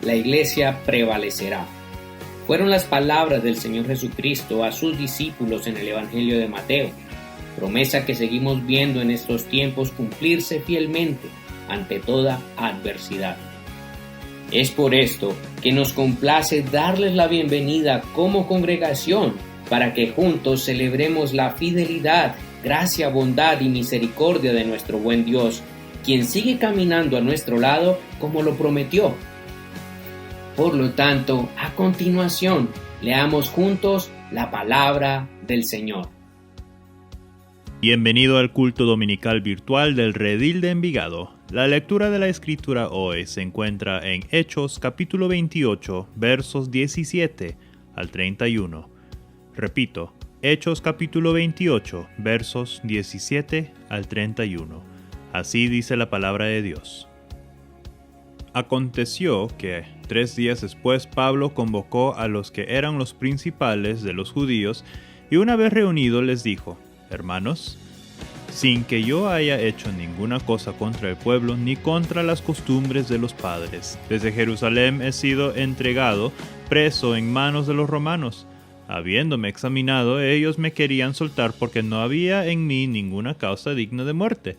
la iglesia prevalecerá. Fueron las palabras del Señor Jesucristo a sus discípulos en el Evangelio de Mateo, promesa que seguimos viendo en estos tiempos cumplirse fielmente ante toda adversidad. Es por esto que nos complace darles la bienvenida como congregación para que juntos celebremos la fidelidad, gracia, bondad y misericordia de nuestro buen Dios, quien sigue caminando a nuestro lado como lo prometió. Por lo tanto, a continuación, leamos juntos la palabra del Señor. Bienvenido al culto dominical virtual del Redil de Envigado. La lectura de la Escritura hoy se encuentra en Hechos capítulo 28, versos 17 al 31. Repito, Hechos capítulo 28, versos 17 al 31. Así dice la palabra de Dios. Aconteció que 3 días después Pablo convocó a los que eran los principales de los judíos y una vez reunido les dijo: Hermanos, sin que yo haya hecho ninguna cosa contra el pueblo ni contra las costumbres de los padres, desde Jerusalén he sido entregado preso en manos de los romanos. Habiéndome examinado, ellos me querían soltar porque no había en mí ninguna causa digna de muerte.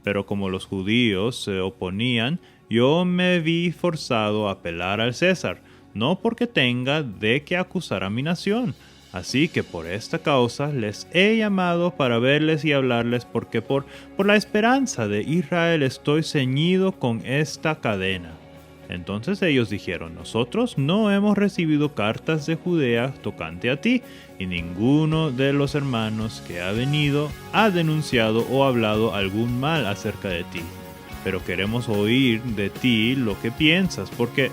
Pero como los judíos se oponían, yo me vi forzado a apelar al César, no porque tenga de qué acusar a mi nación. Así que por esta causa les he llamado para verles y hablarles, porque por la esperanza de Israel estoy ceñido con esta cadena. Entonces ellos dijeron: Nosotros no hemos recibido cartas de Judea tocante a ti, y ninguno de los hermanos que ha venido ha denunciado o hablado algún mal acerca de ti. Pero queremos oír de ti lo que piensas, porque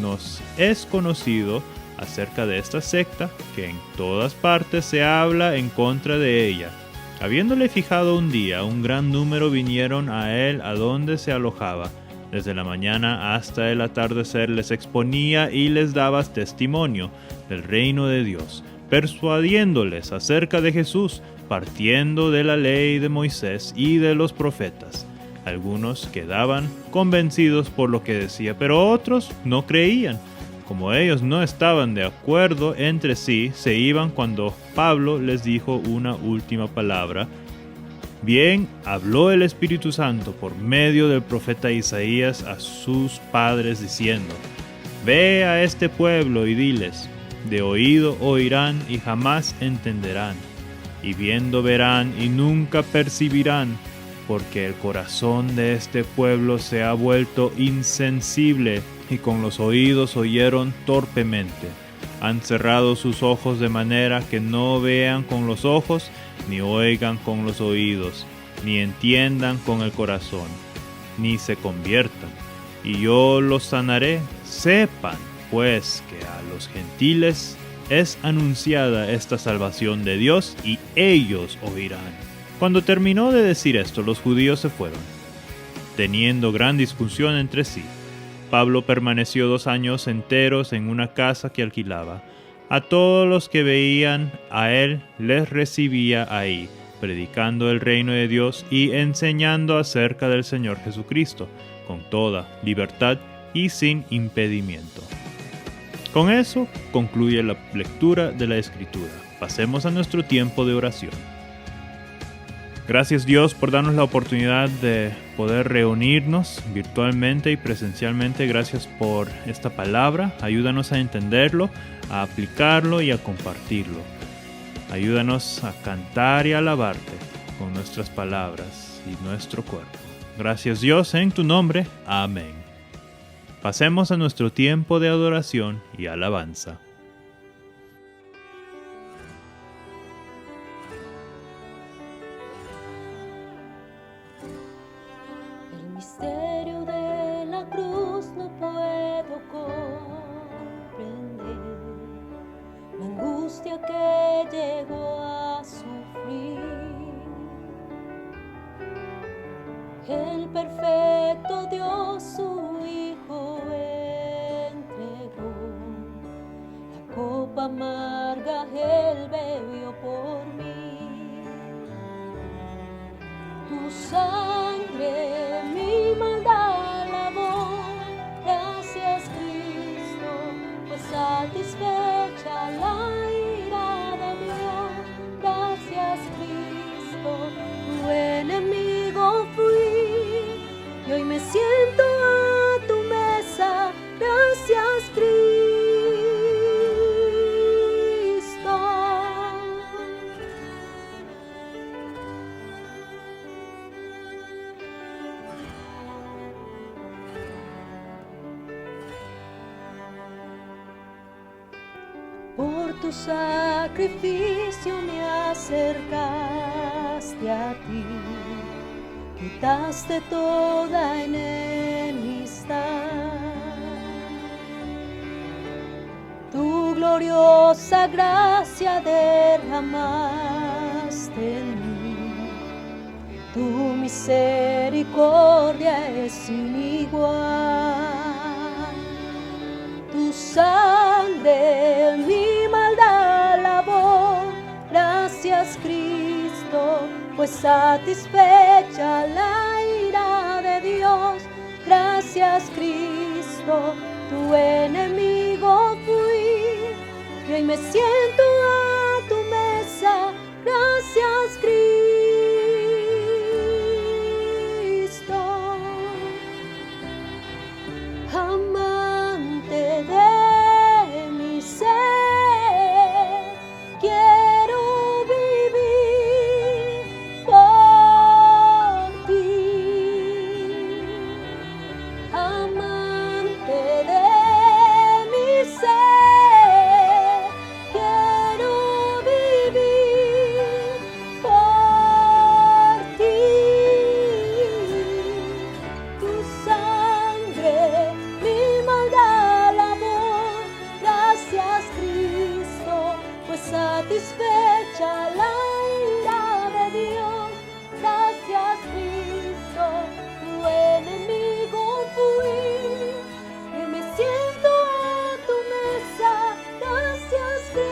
nos es conocido acerca de esta secta, que en todas partes se habla en contra de ella. Habiéndole fijado un día, un gran número vinieron a él a donde se alojaba. Desde la mañana hasta el atardecer les exponía y les daba testimonio del reino de Dios, persuadiéndoles acerca de Jesús, partiendo de la ley de Moisés y de los profetas. Algunos quedaban convencidos por lo que decía, pero otros no creían. Como ellos no estaban de acuerdo entre sí, se iban cuando Pablo les dijo una última palabra. Bien, habló el Espíritu Santo por medio del profeta Isaías a sus padres diciendo: Ve a este pueblo y diles: de oído oirán y jamás entenderán, y viendo verán y nunca percibirán, porque el corazón de este pueblo se ha vuelto insensible, y con los oídos oyeron torpemente. Han cerrado sus ojos de manera que no vean con los ojos, ni oigan con los oídos, ni entiendan con el corazón, ni se conviertan, y yo los sanaré. Sepan, pues, que a los gentiles es anunciada esta salvación de Dios, y ellos oirán. Cuando terminó de decir esto, los judíos se fueron, teniendo gran discusión entre sí. Pablo permaneció 2 años enteros en una casa que alquilaba. A todos los que veían a él les recibía ahí, predicando el reino de Dios y enseñando acerca del Señor Jesucristo, con toda libertad y sin impedimento. Con eso concluye la lectura de la Escritura. Pasemos a nuestro tiempo de oración. Gracias Dios por darnos la oportunidad de poder reunirnos virtualmente y presencialmente. Gracias por esta palabra. Ayúdanos a entenderlo, a aplicarlo y a compartirlo. Ayúdanos a cantar y a alabarte con nuestras palabras y nuestro cuerpo. Gracias Dios, en tu nombre. Amén. Pasemos a nuestro tiempo de adoración y alabanza. El misterio de la cruz no puedo comprender, la angustia que llegó a sufrir. El perfecto Dios su Hijo entregó, la copa amarga Él bebió por mí. Tu sangre mi maldad lavó, gracias Cristo. tu sacrificio me acercaste a ti, quitaste toda enemistad. Tu gloriosa gracia derramaste en mí, tu misericordia es sin igual. Tu sangre mi maldad lavó, gracias Cristo, pues satisfecha la ira de Dios. Gracias Cristo, tu enemigo fui, y hoy me siento a tu mesa. Gracias Cristo. Amante de mi ser, quiero vivir por ti. Amante de mi ser, quiero vivir por ti. Tu sangre mi maldad lavó, gracias Cristo, pues satisfecha la ira de Dios. Gracias Cristo, tu enemigo fui, y me siento a tu mesa. Gracias Cristo.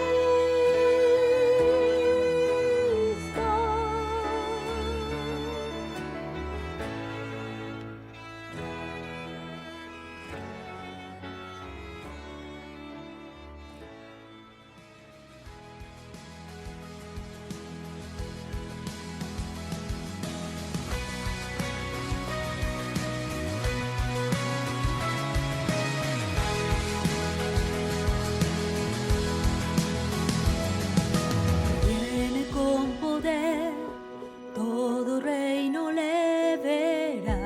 Viene con poder, todo reino le verá.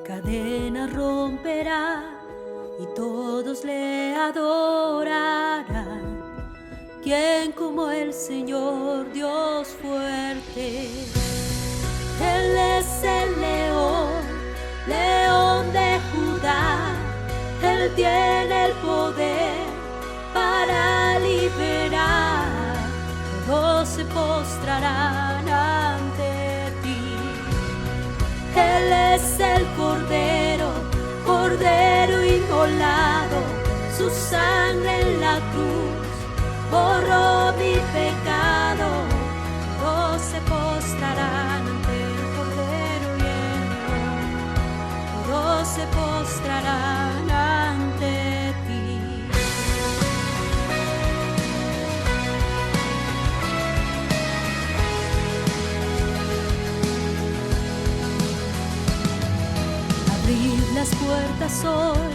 Cadenas romperá y todos le adorarán. ¿Quién como el Señor Dios fuerte? Él es el león, león de Judá. Él tiene el poder para liberar. Todos se postrarán ante ti. Él es el Cordero, Cordero inmolado. Su sangre en la cruz borró mi pecado. Todos se postrarán ante el Cordero y el león. Todos se postrarán ante ti. Abrid las puertas hoy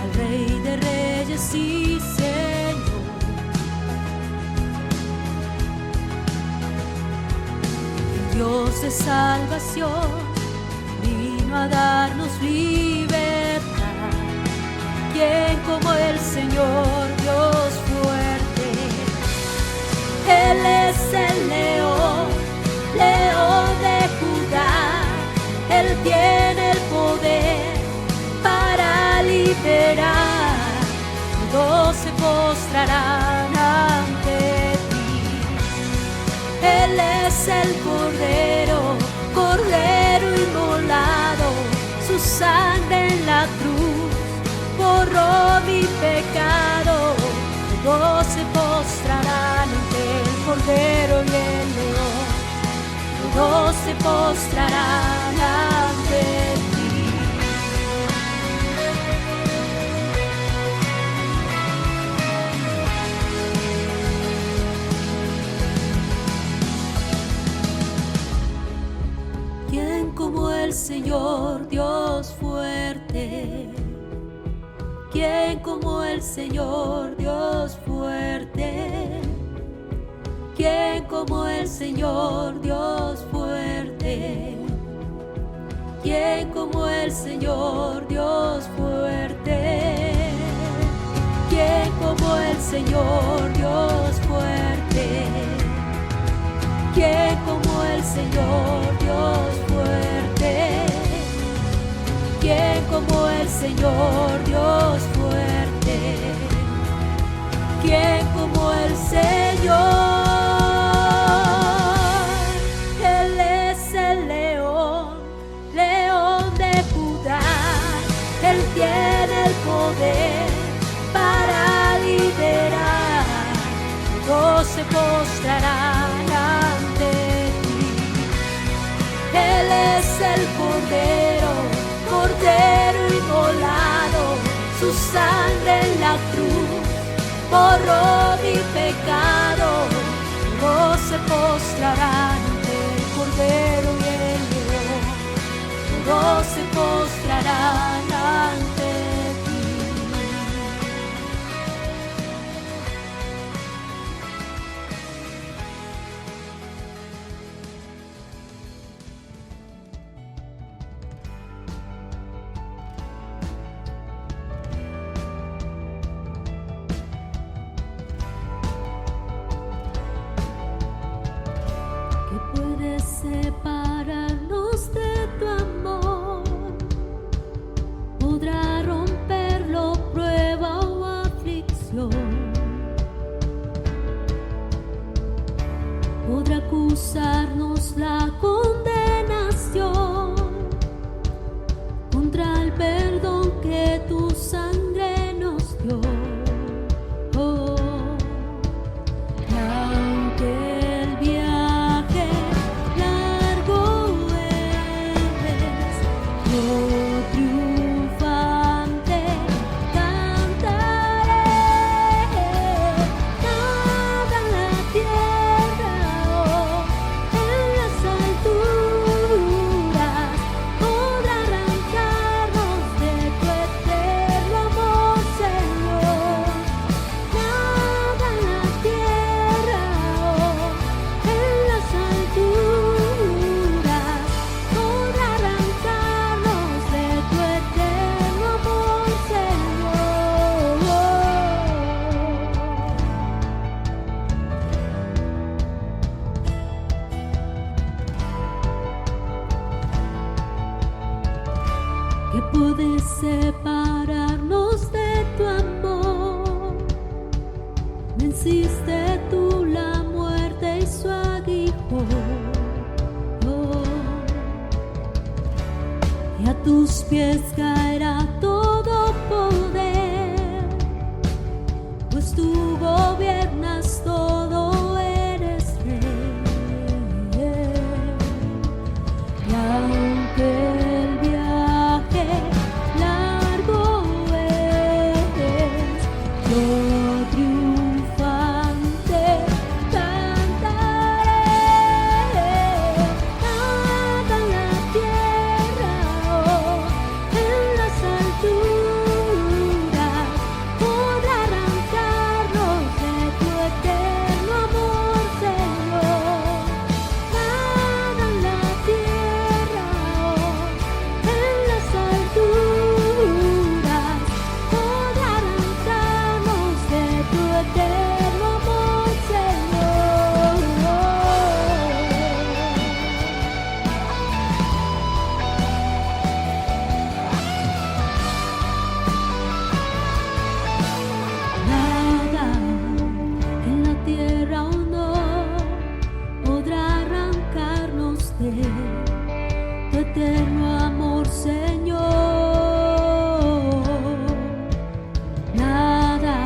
al Rey de Reyes y Señor. El Dios de salvación vino a darnos libertad. ¿Quién como el Señor Dios fuerte? Él es el león, león de Judá. Él tiene el poder para liberar. Todos se postrarán ante ti. Él es el Cordero, Cordero inmolado. Su sangre en la cruz borró mi pecado. Todos se postrarán ante el Cordero y el león. Todos se postrarán ante ti. ¿Quién como el Señor Dios fuerte? ¿Quién como el Señor Dios fuerte? ¿Quién como el Señor Dios fuerte? ¿Quién como el Señor Dios fuerte? Señor, Dios fuerte. ¿Quién como el Señor, Dios fuerte? ¿Quién como el Señor, Dios fuerte? ¿Quién como el Señor? Él es el león, león de Judá. Él tiene el poder para liderar. Todos se postrarán ante ti. Él es el Cordero, Cordero inmolado. Su sangre en la cruz borró mi pecado. Todos se postrarán ante el Cordero y el león. Todos se postrarán ante ti. ¿Qué puede separarnos de tu amor? ¿Podrá romperlo prueba o aflicción? ¿Podrá acusarnos la condenación contra el perdón que tu sangre nos dio? Oh, y aunque el viaje largo es, yo triunfante cantaré. Nada en la tierra o en las alturas podrá arrancarnos de tu eterno amor, Señor. Nada en la tierra o en las alturas podrá arrancarnos de tu eterno amor, Señor. ¿Qué puede separarnos de tu amor? Venciste tú la muerte y su aguijón. Oh, y a tus pies caerá todo poder, pues tú gobiernas todo, eres rey. Y aunque el viaje largo es, yo triunfante cantaré. Nada en la tierra o en las alturas podrá arrancarnos de tu eterno amor, Señor. Nada en la tierra o en las alturas podrá arrancarnos de tu eterno amor, Señor. Nada en la tierra o no podrá arrancarnos de tu eterno amor, Señor. Nada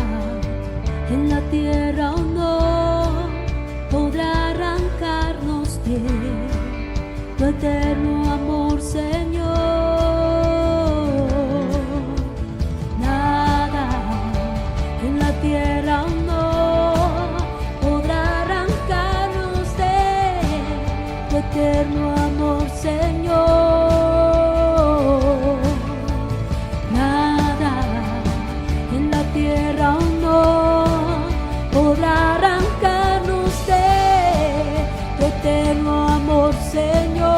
en la tierra o no podrá arrancarnos de tu eterno amor, Señor. Nada en la tierra o no podrá arrancarnos de tu eterno amor, Señor. Nada en la tierra o no podrá arrancarnos de tu eterno amor, Señor.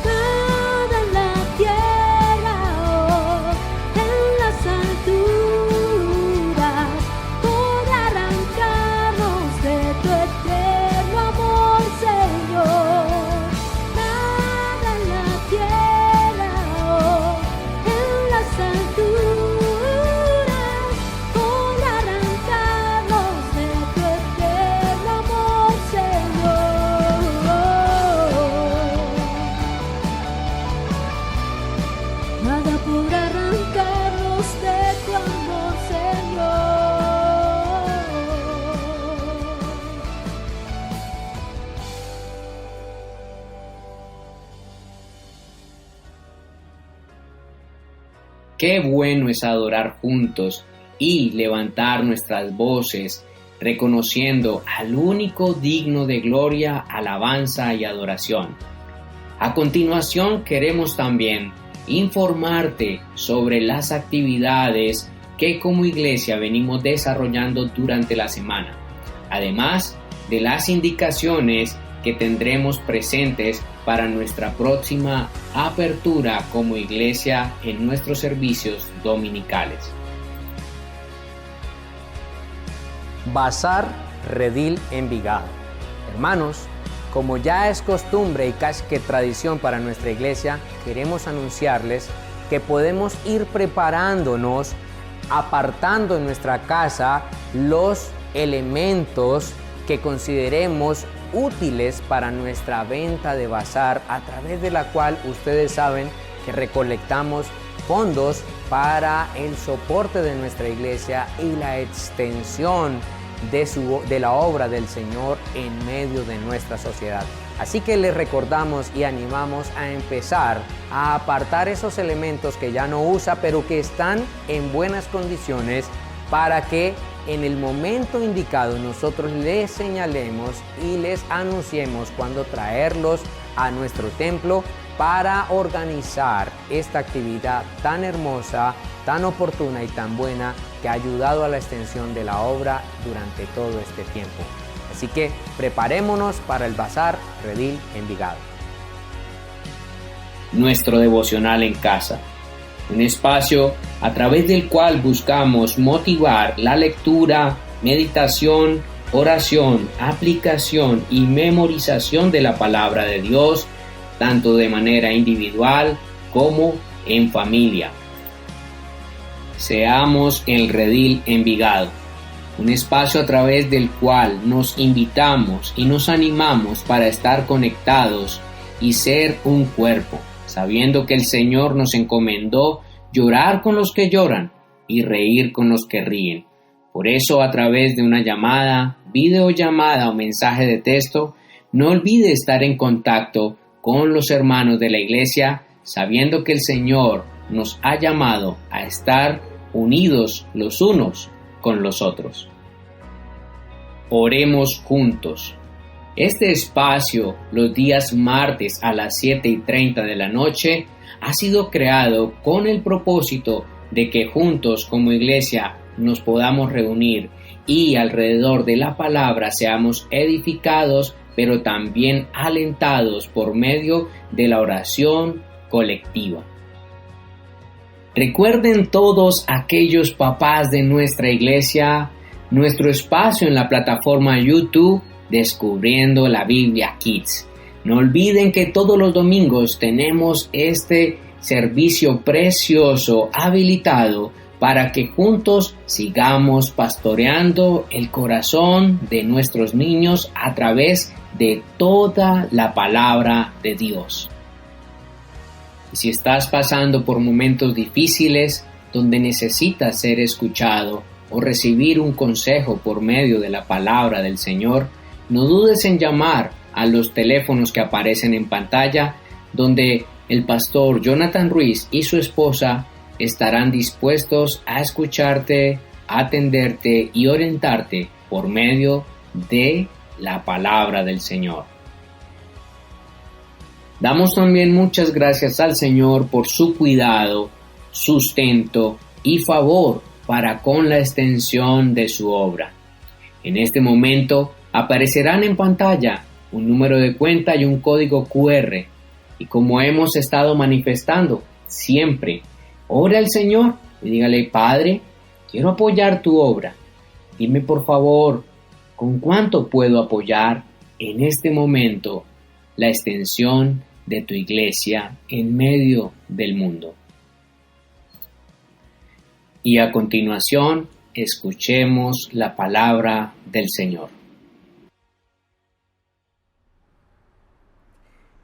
Nada en la tierra o en las alturas Qué bueno es adorar juntos y levantar nuestras voces, reconociendo al único digno de gloria, alabanza y adoración. A continuación queremos también informarte sobre las actividades que como iglesia venimos desarrollando durante la semana, además de las indicaciones que tendremos presentes para nuestra próxima apertura como iglesia en nuestros servicios dominicales. Bazar Redil Envigado. Hermanos, como ya es costumbre y casi que tradición para nuestra iglesia, queremos anunciarles que podemos ir preparándonos, apartando en nuestra casa los elementos que consideremos útiles para nuestra venta de bazar, a través de la cual ustedes saben que recolectamos fondos para el soporte de nuestra iglesia y la extensión de la obra del Señor en medio de nuestra sociedad. Así que les recordamos y animamos a empezar a apartar esos elementos que ya no usa, pero que están en buenas condiciones, para que en el momento indicado nosotros les señalemos y les anunciemos cuándo traerlos a nuestro templo para organizar esta actividad tan hermosa, tan oportuna y tan buena que ha ayudado a la extensión de la obra durante todo este tiempo. Así que preparémonos para el Bazar Redil Envigado. Nuestro devocional en casa, un espacio a través del cual buscamos motivar la lectura, meditación, oración, aplicación y memorización de la palabra de Dios, tanto de manera individual como en familia. Seamos el Redil Envigado, un espacio a través del cual nos invitamos y nos animamos para estar conectados y ser un cuerpo, sabiendo que el Señor nos encomendó llorar con los que lloran y reír con los que ríen. Por eso, a través de una llamada, videollamada o mensaje de texto, no olvide estar en contacto con los hermanos de la iglesia, sabiendo que el Señor nos ha llamado a estar unidos los unos con los otros. Oremos juntos. Este espacio, los días martes a las 7:30 de la noche, ha sido creado con el propósito de que juntos como iglesia nos podamos reunir y alrededor de la palabra seamos edificados, pero también alentados por medio de la oración colectiva. Recuerden todos aquellos papás de nuestra iglesia nuestro espacio en la plataforma YouTube Descubriendo la Biblia Kids. No olviden que todos los domingos tenemos este servicio precioso habilitado para que juntos sigamos pastoreando el corazón de nuestros niños a través de toda la palabra de Dios. Y si estás pasando por momentos difíciles donde necesitas ser escuchado o recibir un consejo por medio de la palabra del Señor, no dudes en llamar a los teléfonos que aparecen en pantalla, donde el pastor Jonathan Ruiz y su esposa estarán dispuestos a escucharte, atenderte y orientarte por medio de la palabra del Señor. Damos también muchas gracias al Señor por su cuidado, sustento y favor para con la extensión de su obra. En este momento aparecerán en pantalla un número de cuenta y un código QR, y como hemos estado manifestando siempre, ore al Señor y dígale: Padre, quiero apoyar tu obra. Dime por favor, ¿con cuánto puedo apoyar en este momento la extensión de tu iglesia en medio del mundo? Y a continuación, escuchemos la palabra del Señor.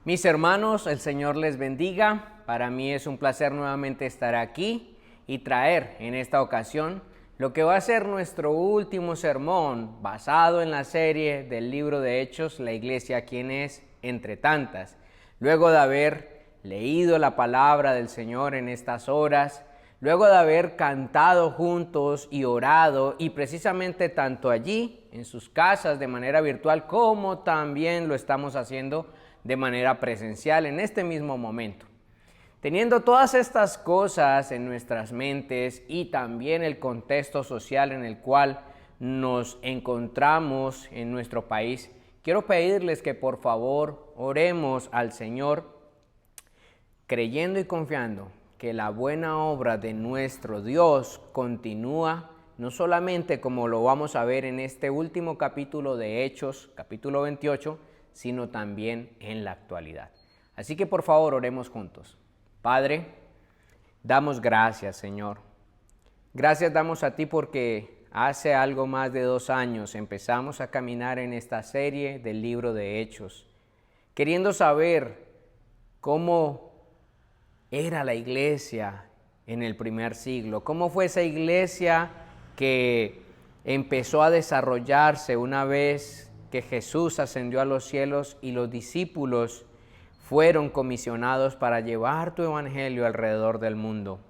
Mis hermanos, el Señor les bendiga. Para mí es un placer nuevamente estar aquí y traer en esta ocasión lo que va a ser nuestro último sermón basado en la serie del libro de Hechos, la iglesia quien es entre tantas. Luego de haber leído la palabra del Señor en estas horas, luego de haber cantado juntos y orado, y precisamente tanto allí, en sus casas de manera virtual, como también lo estamos haciendo de manera presencial en este mismo momento. Teniendo todas estas cosas en nuestras mentes y también el contexto social en el cual nos encontramos en nuestro país, quiero pedirles que por favor oremos al Señor, creyendo y confiando que la buena obra de nuestro Dios continúa, no solamente como lo vamos a ver en este último capítulo de Hechos, capítulo 28, sino también en la actualidad. Así que por favor oremos juntos. Padre, damos gracias, Señor. Gracias damos a ti porque hace algo más de 2 años empezamos a caminar en esta serie del libro de Hechos, queriendo saber cómo era la iglesia en el primer siglo, cómo fue esa iglesia que empezó a desarrollarse una vez que Jesús ascendió a los cielos y los discípulos fueron comisionados para llevar tu evangelio alrededor del mundo.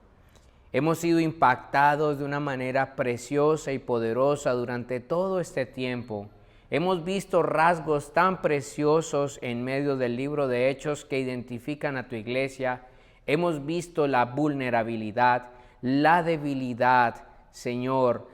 Hemos sido impactados de una manera preciosa y poderosa durante todo este tiempo. Hemos visto rasgos tan preciosos en medio del libro de Hechos que identifican a tu iglesia. Hemos visto la vulnerabilidad, la debilidad, Señor.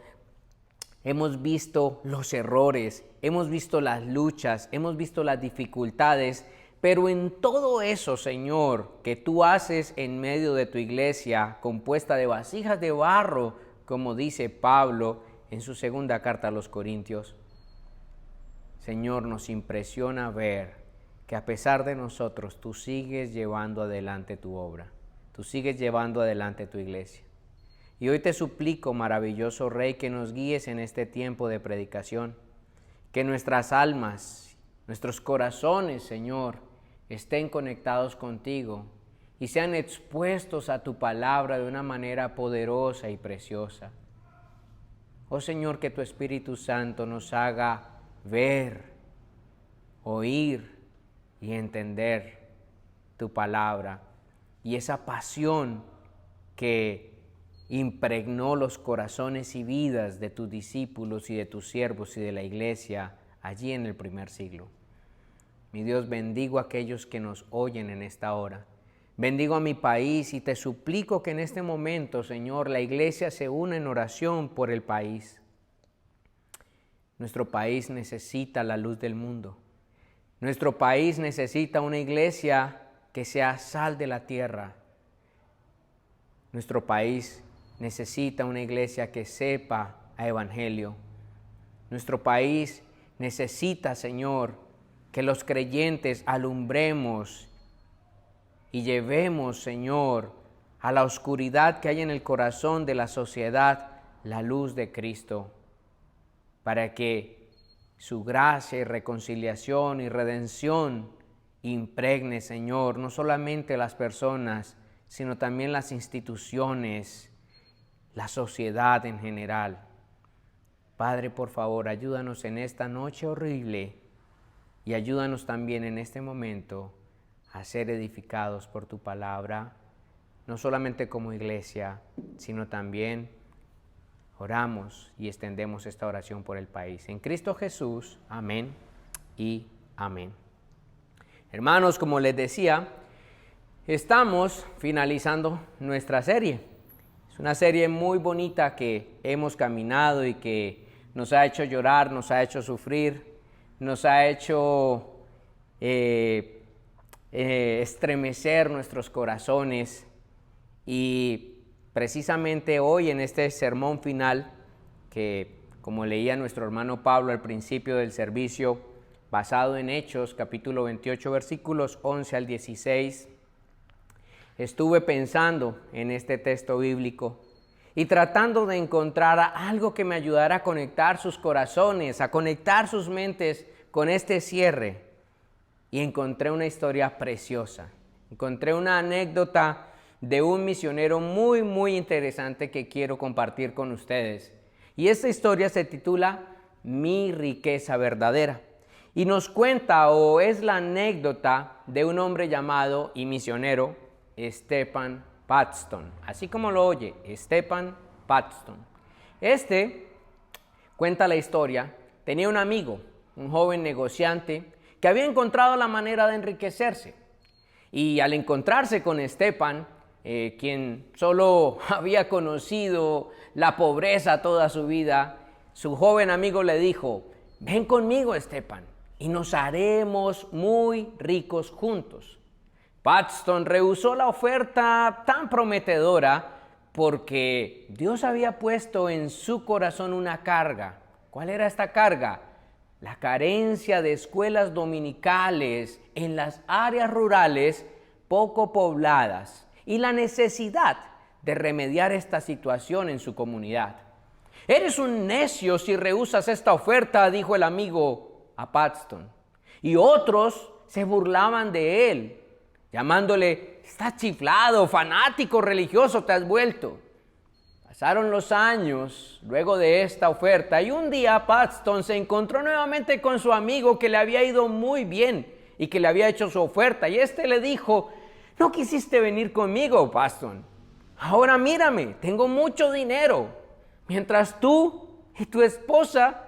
Hemos visto los errores, hemos visto las luchas, hemos visto las dificultades, pero en todo eso, Señor, que tú haces en medio de tu iglesia, compuesta de vasijas de barro, como dice Pablo en su segunda carta a los Corintios, Señor, nos impresiona ver que a pesar de nosotros, tú sigues llevando adelante tu obra, tú sigues llevando adelante tu iglesia. Y hoy te suplico, maravilloso Rey, que nos guíes en este tiempo de predicación, que nuestras almas, nuestros corazones, Señor, estén conectados contigo y sean expuestos a tu palabra de una manera poderosa y preciosa. Oh Señor, que tu Espíritu Santo nos haga ver, oír y entender tu palabra y esa pasión que impregnó los corazones y vidas de tus discípulos y de tus siervos y de la iglesia allí en el primer siglo. Mi Dios, bendigo a aquellos que nos oyen en esta hora. Bendigo a mi país y te suplico que en este momento, Señor, la iglesia se una en oración por el país. Nuestro país necesita la luz del mundo. Nuestro país necesita una iglesia que sea sal de la tierra. Nuestro país necesita una iglesia que sepa a evangelio. Nuestro país necesita, Señor, que los creyentes alumbremos y llevemos, Señor, a la oscuridad que hay en el corazón de la sociedad, la luz de Cristo, para que su gracia y reconciliación y redención impregne, Señor, no solamente las personas, sino también las instituciones, la sociedad en general. Padre, por favor, ayúdanos en esta noche horrible y ayúdanos también en este momento a ser edificados por tu palabra, no solamente como iglesia, sino también oramos y extendemos esta oración por el país. En Cristo Jesús, amén y amén. Hermanos, como les decía, estamos finalizando nuestra serie. Es una serie muy bonita que hemos caminado y que nos ha hecho llorar, nos ha hecho sufrir, nos ha hecho estremecer nuestros corazones. Y precisamente hoy en este sermón final, que como leía nuestro hermano Pablo al principio del servicio, basado en Hechos, capítulo 28, versículos 11 al 16, estuve pensando en este texto bíblico y tratando de encontrar algo que me ayudara a conectar sus corazones, a conectar sus mentes con este cierre. Y encontré una historia preciosa. Encontré una anécdota de un misionero muy interesante que quiero compartir con ustedes. Y esta historia se titula Mi riqueza verdadera. Y nos cuenta, o es la anécdota de un hombre llamado y misionero, Stephen Paxton, así como lo oye, Stephen Paxton. Cuenta la historia, tenía un amigo, un joven negociante, que había encontrado la manera de enriquecerse. Y al encontrarse con Stephen, quien solo había conocido la pobreza toda su vida, su joven amigo le dijo: ven conmigo, Stephen, y nos haremos muy ricos juntos. Paxton rehusó la oferta tan prometedora porque Dios había puesto en su corazón una carga. ¿Cuál era esta carga? La carencia de escuelas dominicales en las áreas rurales poco pobladas y la necesidad de remediar esta situación en su comunidad. Eres un necio si rehusas esta oferta, dijo el amigo a Paxton. Y otros se burlaban de él, llamándole: estás chiflado, fanático religioso te has vuelto. Pasaron los años luego de esta oferta y un día Paxton se encontró nuevamente con su amigo que le había ido muy bien y que le había hecho su oferta. Y le dijo: no quisiste venir conmigo, Paxton. Ahora mírame, tengo mucho dinero, mientras tú y tu esposa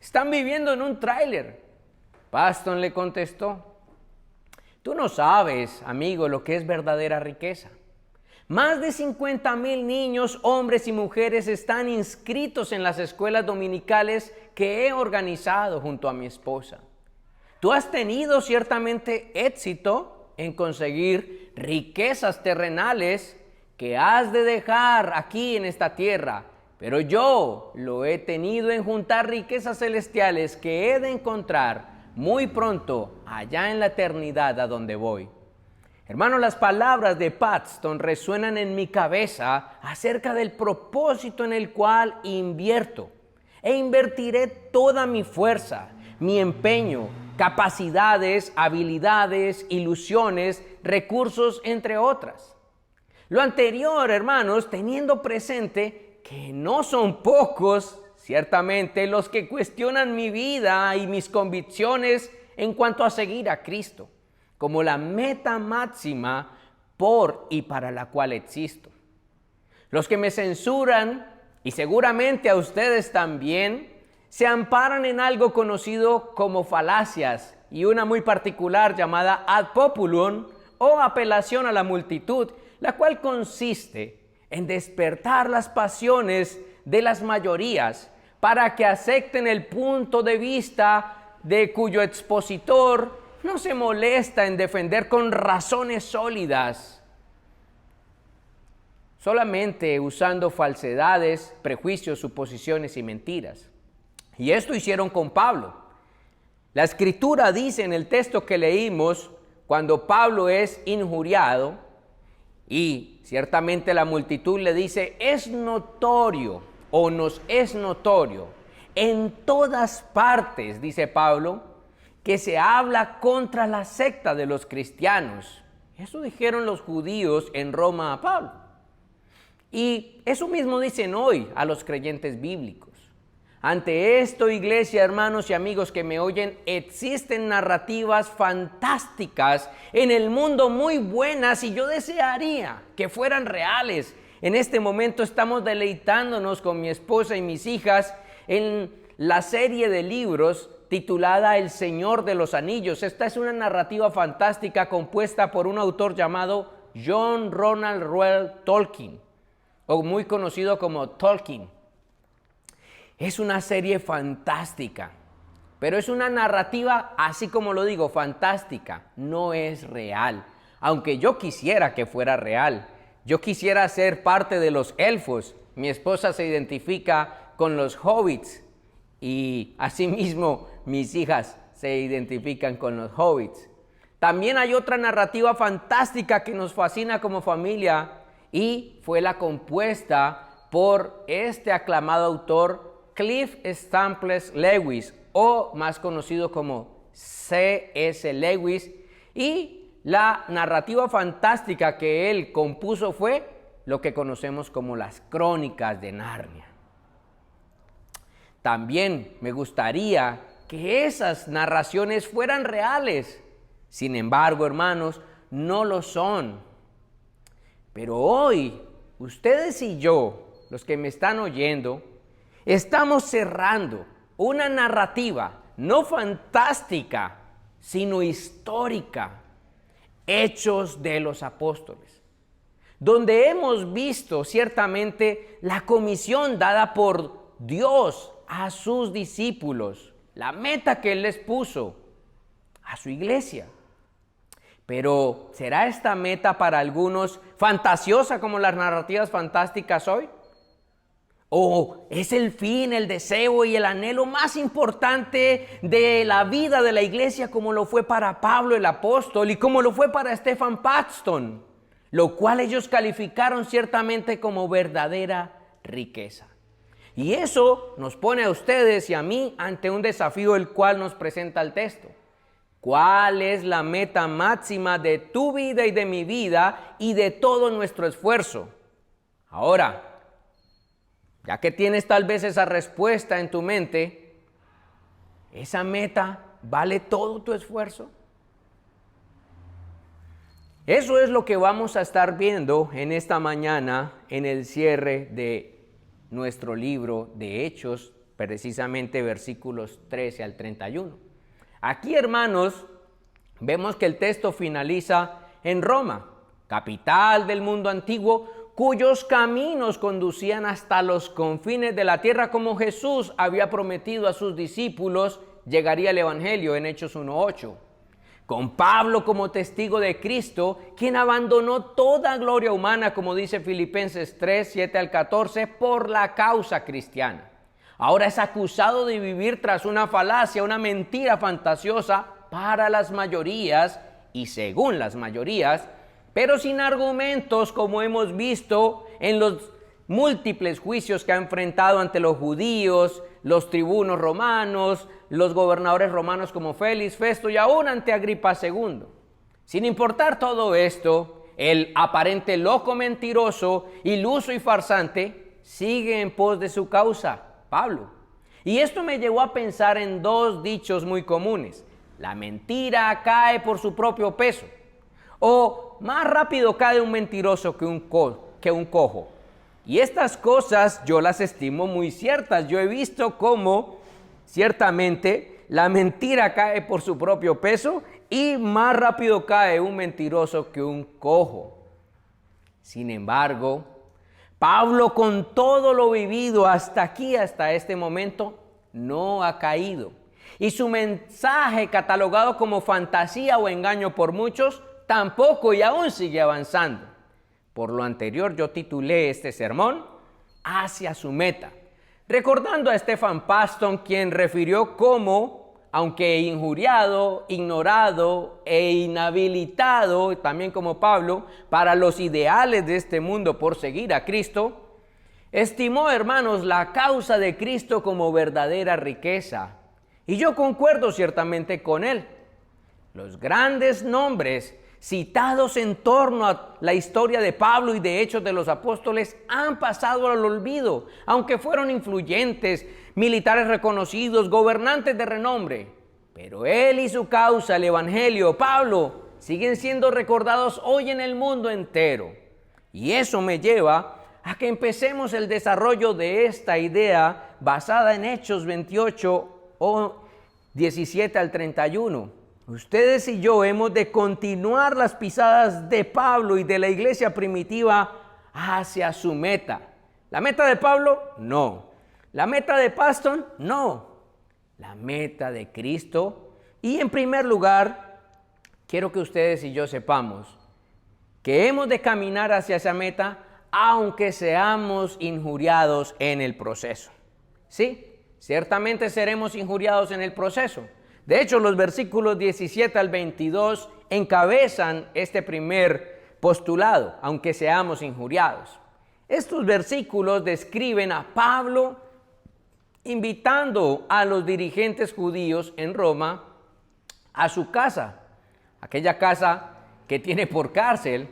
están viviendo en un tráiler. Paxton le contestó: tú no sabes, amigo, lo que es verdadera riqueza. Más de 50,000 niños, hombres y mujeres están inscritos en las escuelas dominicales que he organizado junto a mi esposa. Tú has tenido ciertamente éxito en conseguir riquezas terrenales que has de dejar aquí en esta tierra, pero yo lo he tenido en juntar riquezas celestiales que he de encontrar muy pronto allá en la eternidad a donde voy. Hermanos, las palabras de Paxton resuenan en mi cabeza acerca del propósito en el cual invierto e invertiré toda mi fuerza, mi empeño, capacidades, habilidades, ilusiones, recursos, entre otras. Lo anterior, hermanos, teniendo presente que no son pocos, ciertamente, los que cuestionan mi vida y mis convicciones en cuanto a seguir a Cristo como la meta máxima por y para la cual existo. Los que me censuran, y seguramente a ustedes también, se amparan en algo conocido como falacias y una muy particular llamada ad populum o apelación a la multitud, la cual consiste en despertar las pasiones de las mayorías para que acepten el punto de vista de cuyo expositor no se molesta en defender con razones sólidas, solamente usando falsedades, prejuicios, suposiciones y mentiras. Y esto hicieron con Pablo. La Escritura dice en el texto que leímos, cuando Pablo es injuriado, y ciertamente la multitud le dice: es notorio o nos es notorio en todas partes, dice Pablo, que se habla contra la secta de los cristianos. Eso dijeron los judíos en Roma a Pablo. Y eso mismo dicen hoy a los creyentes bíblicos. Ante esto, iglesia, hermanos y amigos que me oyen, existen narrativas fantásticas en el mundo muy buenas y yo desearía que fueran reales. En este momento estamos deleitándonos con mi esposa y mis hijas en la serie de libros titulada El Señor de los Anillos. Esta es una narrativa fantástica compuesta por un autor llamado John Ronald Reuel Tolkien, o muy conocido como Tolkien. Es una serie fantástica, pero es una narrativa, así como lo digo, fantástica, no es real. Aunque yo quisiera que fuera real, yo quisiera ser parte de los elfos. Mi esposa se identifica con los hobbits y asimismo mis hijas se identifican con los hobbits. También hay otra narrativa fantástica que nos fascina como familia y fue la compuesta por este aclamado autor Cliff Staples Lewis, o más conocido como C.S. Lewis, y la narrativa fantástica que él compuso fue lo que conocemos como las Crónicas de Narnia. También me gustaría que esas narraciones fueran reales. Sin embargo, hermanos, no lo son. Pero hoy, ustedes y yo, los que me están oyendo, estamos cerrando una narrativa no fantástica, sino histórica, Hechos de los Apóstoles, donde hemos visto ciertamente la comisión dada por Dios a sus discípulos, la meta que Él les puso a su iglesia. Pero ¿será esta meta para algunos fantasiosa como las narrativas fantásticas hoy? ¿O es el fin, el deseo y el anhelo más importante de la vida de la iglesia, como lo fue para Pablo el apóstol y como lo fue para Stephen Paxton, lo cual ellos calificaron ciertamente como verdadera riqueza? Y eso nos pone a ustedes y a mí ante un desafío el cual nos presenta el texto. ¿Cuál es la meta máxima de tu vida y de mi vida y de todo nuestro esfuerzo? Ahora, ya que tienes tal vez esa respuesta en tu mente, ¿esa meta vale todo tu esfuerzo? Eso es lo que vamos a estar viendo en esta mañana en el cierre de nuestro libro de Hechos, precisamente versículos 13 al 31. Aquí, hermanos, vemos que el texto finaliza en Roma, capital del mundo antiguo, cuyos caminos conducían hasta los confines de la tierra, como Jesús había prometido a sus discípulos, llegaría el Evangelio en Hechos 1:8. Con Pablo como testigo de Cristo, quien abandonó toda gloria humana, como dice Filipenses 3:7 al 14, por la causa cristiana. Ahora es acusado de vivir tras una falacia, una mentira fantasiosa para las mayorías y según las mayorías, pero sin argumentos, como hemos visto en los múltiples juicios que ha enfrentado ante los judíos, los tribunos romanos, los gobernadores romanos como Félix, Festo y aún ante Agripa II. Sin importar todo esto, el aparente loco mentiroso, iluso y farsante sigue en pos de su causa, Pablo. Y esto me llevó a pensar en dos dichos muy comunes. La mentira cae por su propio peso. O más rápido cae un mentiroso que un cojo. Y estas cosas yo las estimo muy ciertas. Yo he visto cómo ciertamente la mentira cae por su propio peso y más rápido cae un mentiroso que un cojo. Sin embargo, Pablo, con todo lo vivido hasta aquí, hasta este momento, no ha caído. Y su mensaje, catalogado como fantasía o engaño por muchos, tampoco y aún sigue avanzando. Por lo anterior, yo titulé este sermón Hacia su meta, recordando a Stephen Paxton, quien refirió cómo, aunque injuriado, ignorado e inhabilitado, también como Pablo, para los ideales de este mundo por seguir a Cristo, estimó, hermanos, la causa de Cristo como verdadera riqueza. Y yo concuerdo ciertamente con él. Los grandes nombres citados en torno a la historia de Pablo y de Hechos de los Apóstoles han pasado al olvido, aunque fueron influyentes, militares reconocidos, gobernantes de renombre. Pero él y su causa, el Evangelio, Pablo, siguen siendo recordados hoy en el mundo entero. Y eso me lleva a que empecemos el desarrollo de esta idea basada en Hechos 28 o 17 al 31. Ustedes y yo hemos de continuar las pisadas de Pablo y de la iglesia primitiva hacia su meta. ¿La meta de Pablo? No. ¿La meta de Paxton? No. La meta de Cristo. Y en primer lugar, quiero que ustedes y yo sepamos que hemos de caminar hacia esa meta aunque seamos injuriados en el proceso. Sí, ciertamente seremos injuriados en el proceso. De hecho, los versículos 17 al 22 encabezan este primer postulado, aunque seamos injuriados. Estos versículos describen a Pablo invitando a los dirigentes judíos en Roma a su casa, aquella casa que tiene por cárcel,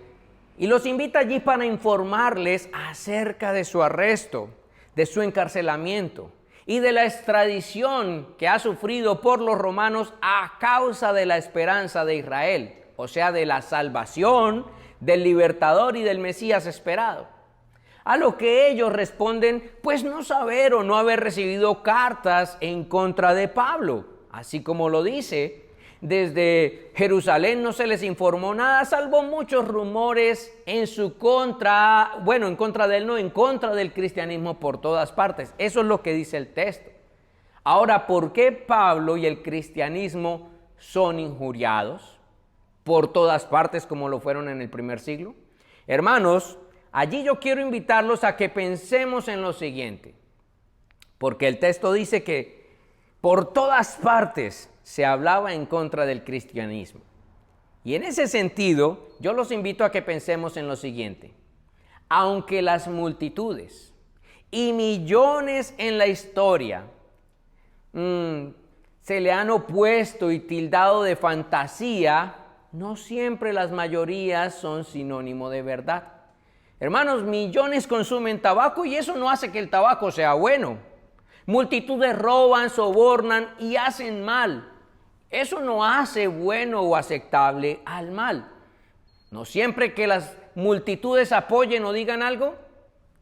y los invita allí para informarles acerca de su arresto, de su encarcelamiento y de la extradición que ha sufrido por los romanos a causa de la esperanza de Israel, o sea, de la salvación del libertador y del Mesías esperado. A lo que ellos responden, pues no saber o no haber recibido cartas en contra de Pablo. Así como lo dice, desde Jerusalén no se les informó nada, salvo muchos rumores en su contra, bueno, en contra de él, no, en contra del cristianismo por todas partes. Eso es lo que dice el texto. Ahora, ¿por qué Pablo y el cristianismo son injuriados por todas partes como lo fueron en el primer siglo? Hermanos, allí yo quiero invitarlos a que pensemos en lo siguiente, porque el texto dice que por todas partes se hablaba en contra del cristianismo. Y en ese sentido, yo los invito a que pensemos en lo siguiente. Aunque las multitudes y millones en la historia se le han opuesto y tildado de fantasía, no siempre las mayorías son sinónimo de verdad. Hermanos, millones consumen tabaco y eso no hace que el tabaco sea bueno. Multitudes roban, sobornan y hacen mal. Eso no hace bueno o aceptable al mal. No siempre que las multitudes apoyen o digan algo,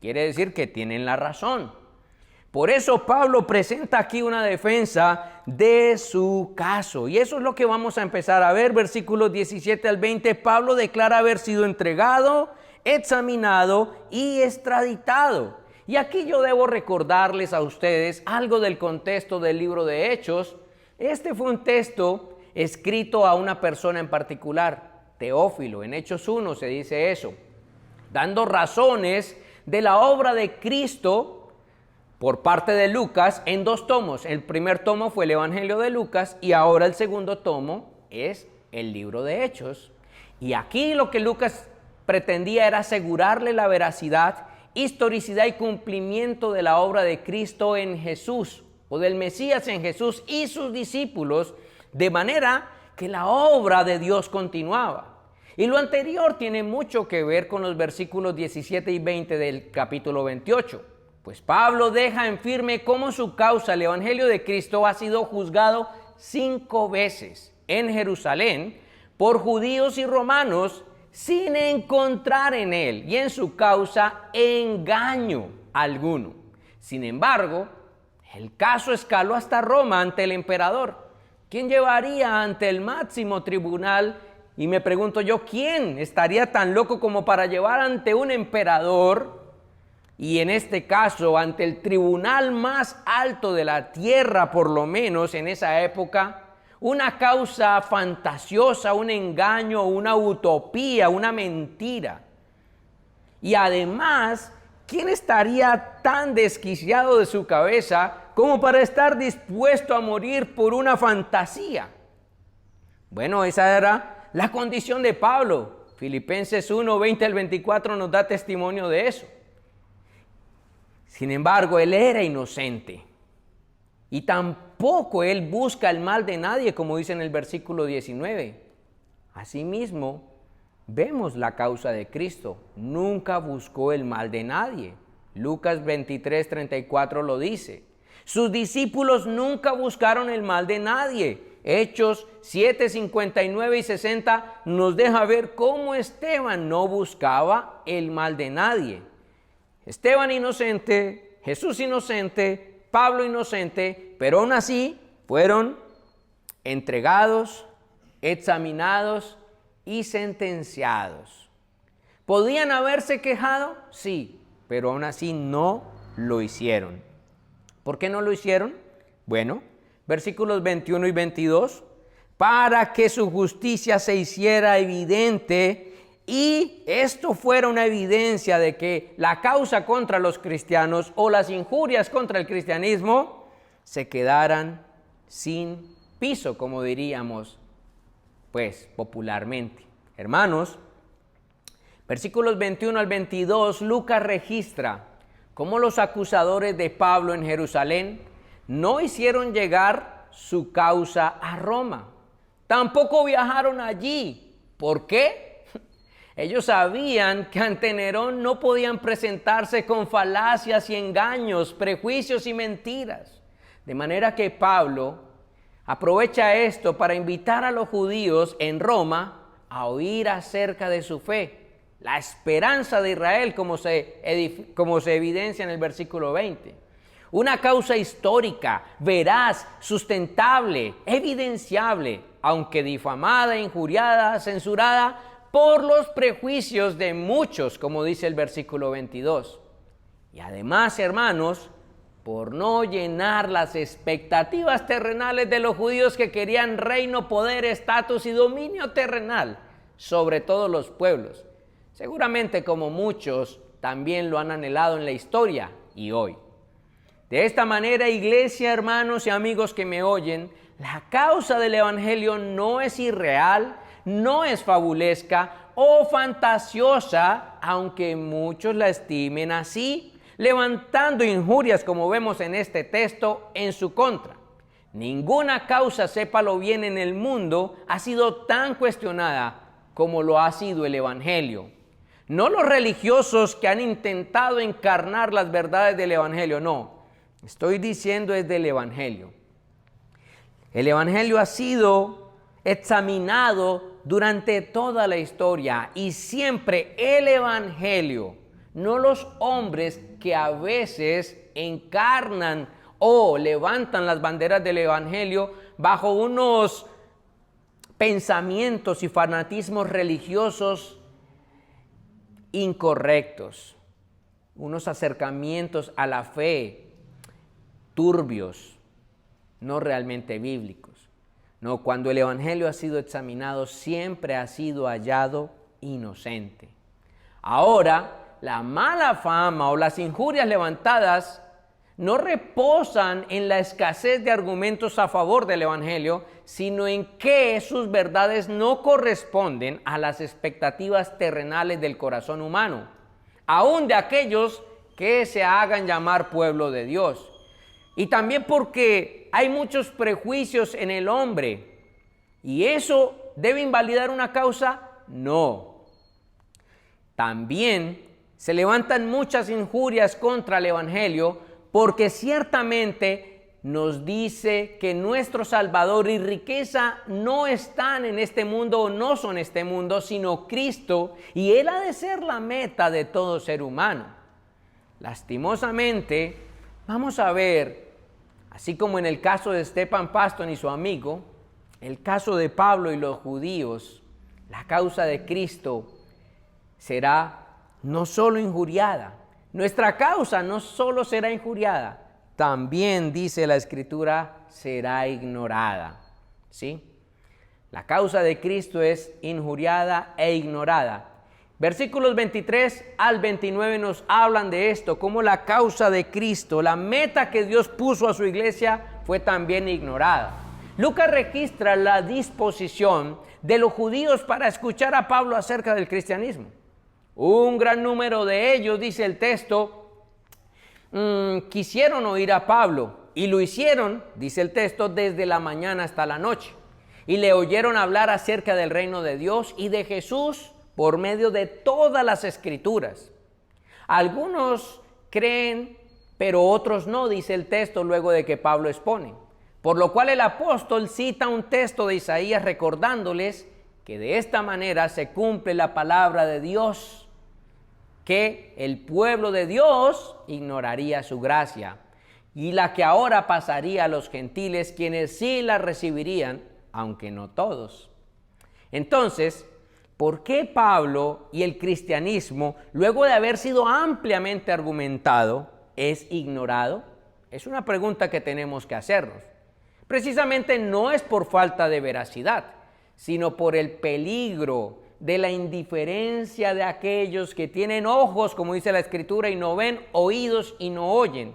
quiere decir que tienen la razón. Por eso Pablo presenta aquí una defensa de su caso. Y eso es lo que vamos a empezar a ver. Versículos 17 al 20, Pablo declara haber sido entregado, examinado y extraditado. Y aquí yo debo recordarles a ustedes algo del contexto del libro de Hechos. Este fue un texto escrito a una persona en particular, Teófilo. En Hechos 1 se dice eso, dando razones de la obra de Cristo por parte de Lucas en 2 tomos. El primer tomo fue el Evangelio de Lucas y ahora el segundo tomo es el libro de Hechos. Y aquí lo que Lucas pretendía era asegurarle la veracidad, historicidad y cumplimiento de la obra de Cristo en Jesús, o del Mesías en Jesús y sus discípulos, de manera que la obra de Dios continuaba. Y lo anterior tiene mucho que ver con los versículos 17 y 20 del capítulo 28. Pues Pablo deja en firme cómo su causa, el Evangelio de Cristo, ha sido juzgado 5 veces en Jerusalén por judíos y romanos, sin encontrar en él y en su causa engaño alguno. Sin embargo, el caso escaló hasta Roma ante el emperador, quien llevaría ante el máximo tribunal. Y me pregunto yo, ¿quién estaría tan loco como para llevar ante un emperador, y en este caso ante el tribunal más alto de la tierra, por lo menos en esa época, una causa fantasiosa, un engaño, una utopía, una mentira? Y además, ¿quién estaría tan desquiciado de su cabeza como para estar dispuesto a morir por una fantasía? Bueno, esa era la condición de Pablo. Filipenses 1, 20 al 24 nos da testimonio de eso. Sin embargo, él era inocente. Y tampoco él busca el mal de nadie, como dice en el versículo 19. Asimismo, vemos la causa de Cristo. Nunca buscó el mal de nadie. Lucas 23, 34 lo dice. Sus discípulos nunca buscaron el mal de nadie. Hechos 7, 59 y 60 nos deja ver cómo Esteban no buscaba el mal de nadie. Esteban inocente, Jesús inocente, Pablo inocente, pero aún así fueron entregados, examinados y sentenciados. ¿Podían haberse quejado? Sí, pero aún así no lo hicieron. ¿Por qué no lo hicieron? Bueno, versículos 21 y 22, para que su justicia se hiciera evidente y esto fuera una evidencia de que la causa contra los cristianos o las injurias contra el cristianismo se quedaran sin piso, como diríamos, pues popularmente. Hermanos, versículos 21 al 22, Lucas registra cómo los acusadores de Pablo en Jerusalén no hicieron llegar su causa a Roma. Tampoco viajaron allí. ¿Por qué? Ellos sabían que ante Nerón no podían presentarse con falacias y engaños, prejuicios y mentiras. De manera que Pablo aprovecha esto para invitar a los judíos en Roma a oír acerca de su fe. la esperanza de Israel, como se evidencia en el versículo 20. Una causa histórica, veraz, sustentable, evidenciable, aunque difamada, injuriada, censurada por los prejuicios de muchos, como dice el versículo 22. Y además, hermanos, por no llenar las expectativas terrenales de los judíos que querían reino, poder, estatus y dominio terrenal sobre todos los pueblos. Seguramente como muchos también lo han anhelado en la historia y hoy. De esta manera, iglesia, hermanos y amigos que me oyen, la causa del evangelio no es irreal, no es fabulesca o fantasiosa, aunque muchos la estimen así, levantando injurias, como vemos en este texto, en su contra. Ninguna causa, sépalo bien, en el mundo ha sido tan cuestionada como lo ha sido el evangelio. No los religiosos que han intentado encarnar las verdades del evangelio, no. Estoy diciendo es del evangelio. El evangelio ha sido examinado durante toda la historia y siempre el evangelio, no los hombres que a veces encarnan o levantan las banderas del evangelio bajo unos pensamientos y fanatismos religiosos incorrectos, unos acercamientos a la fe turbios, no realmente bíblicos. No, cuando el evangelio ha sido examinado, siempre ha sido hallado inocente. Ahora, la mala fama o las injurias levantadas no reposan en la escasez de argumentos a favor del evangelio, sino en que sus verdades no corresponden a las expectativas terrenales del corazón humano, aún de aquellos que se hagan llamar pueblo de Dios. Y también porque hay muchos prejuicios en el hombre. ¿Y eso debe invalidar una causa? No. También se levantan muchas injurias contra el evangelio porque ciertamente nos dice que nuestro Salvador y riqueza no están en este mundo o no son este mundo, sino Cristo, y Él ha de ser la meta de todo ser humano. Lastimosamente, vamos a ver, así como en el caso de Stephen Paston y su amigo, el caso de Pablo y los judíos, la causa de Cristo será no solo injuriada. Nuestra causa no solo será injuriada, también, dice la Escritura, será ignorada. ¿Sí? La causa de Cristo es injuriada e ignorada. Versículos 23 al 29 nos hablan de esto, cómo la causa de Cristo, la meta que Dios puso a su iglesia, fue también ignorada. Lucas registra la disposición de los judíos para escuchar a Pablo acerca del cristianismo. Un gran número de ellos, dice el texto, quisieron oír a Pablo y lo hicieron, dice el texto, desde la mañana hasta la noche. Y le oyeron hablar acerca del reino de Dios y de Jesús por medio de todas las Escrituras. Algunos creen, pero otros no, dice el texto luego de que Pablo expone. Por lo cual el apóstol cita un texto de Isaías recordándoles que de esta manera se cumple la palabra de Dios, que el pueblo de Dios ignoraría su gracia, y la que ahora pasaría a los gentiles, quienes sí la recibirían, aunque no todos. Entonces, ¿por qué Pablo y el cristianismo, luego de haber sido ampliamente argumentado, es ignorado? Es una pregunta que tenemos que hacernos. Precisamente no es por falta de veracidad, sino por el peligro de la indiferencia de aquellos que tienen ojos, como dice la Escritura, y no ven, oídos y no oyen.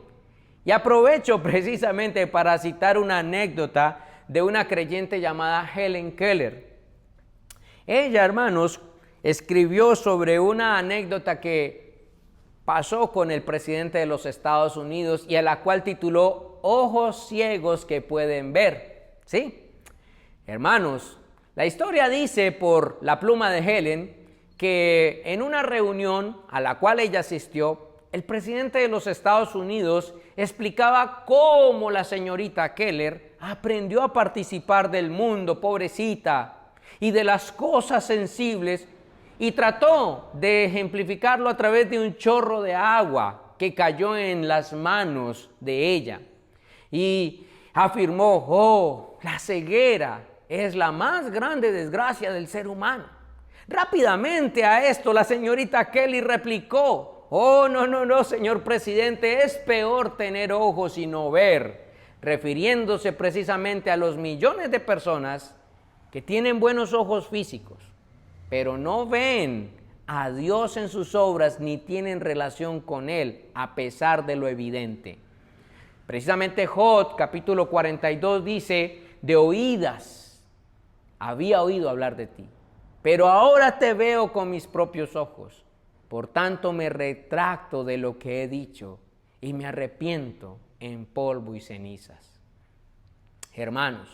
Y aprovecho precisamente para citar una anécdota de una creyente llamada Helen Keller. Ella, hermanos, escribió sobre una anécdota que pasó con el presidente de los Estados Unidos y a la cual tituló Ojos ciegos que pueden ver. ¿Sí? Hermanos, la historia dice por la pluma de Helen que en una reunión a la cual ella asistió, el presidente de los Estados Unidos explicaba cómo la señorita Keller aprendió a participar del mundo, pobrecita, y de las cosas sensibles, y trató de ejemplificarlo a través de un chorro de agua que cayó en las manos de ella. Y afirmó, oh, la ceguera es la más grande desgracia del ser humano. Rápidamente a esto la señorita Kelly replicó, oh, no, señor presidente, es peor tener ojos y no ver, refiriéndose precisamente a los millones de personas que tienen buenos ojos físicos, pero no ven a Dios en sus obras ni tienen relación con Él, a pesar de lo evidente. Precisamente Job, capítulo 42, dice, de oídas había oído hablar de ti, pero ahora te veo con mis propios ojos. Por tanto me retracto de lo que he dicho y me arrepiento en polvo y cenizas. Hermanos,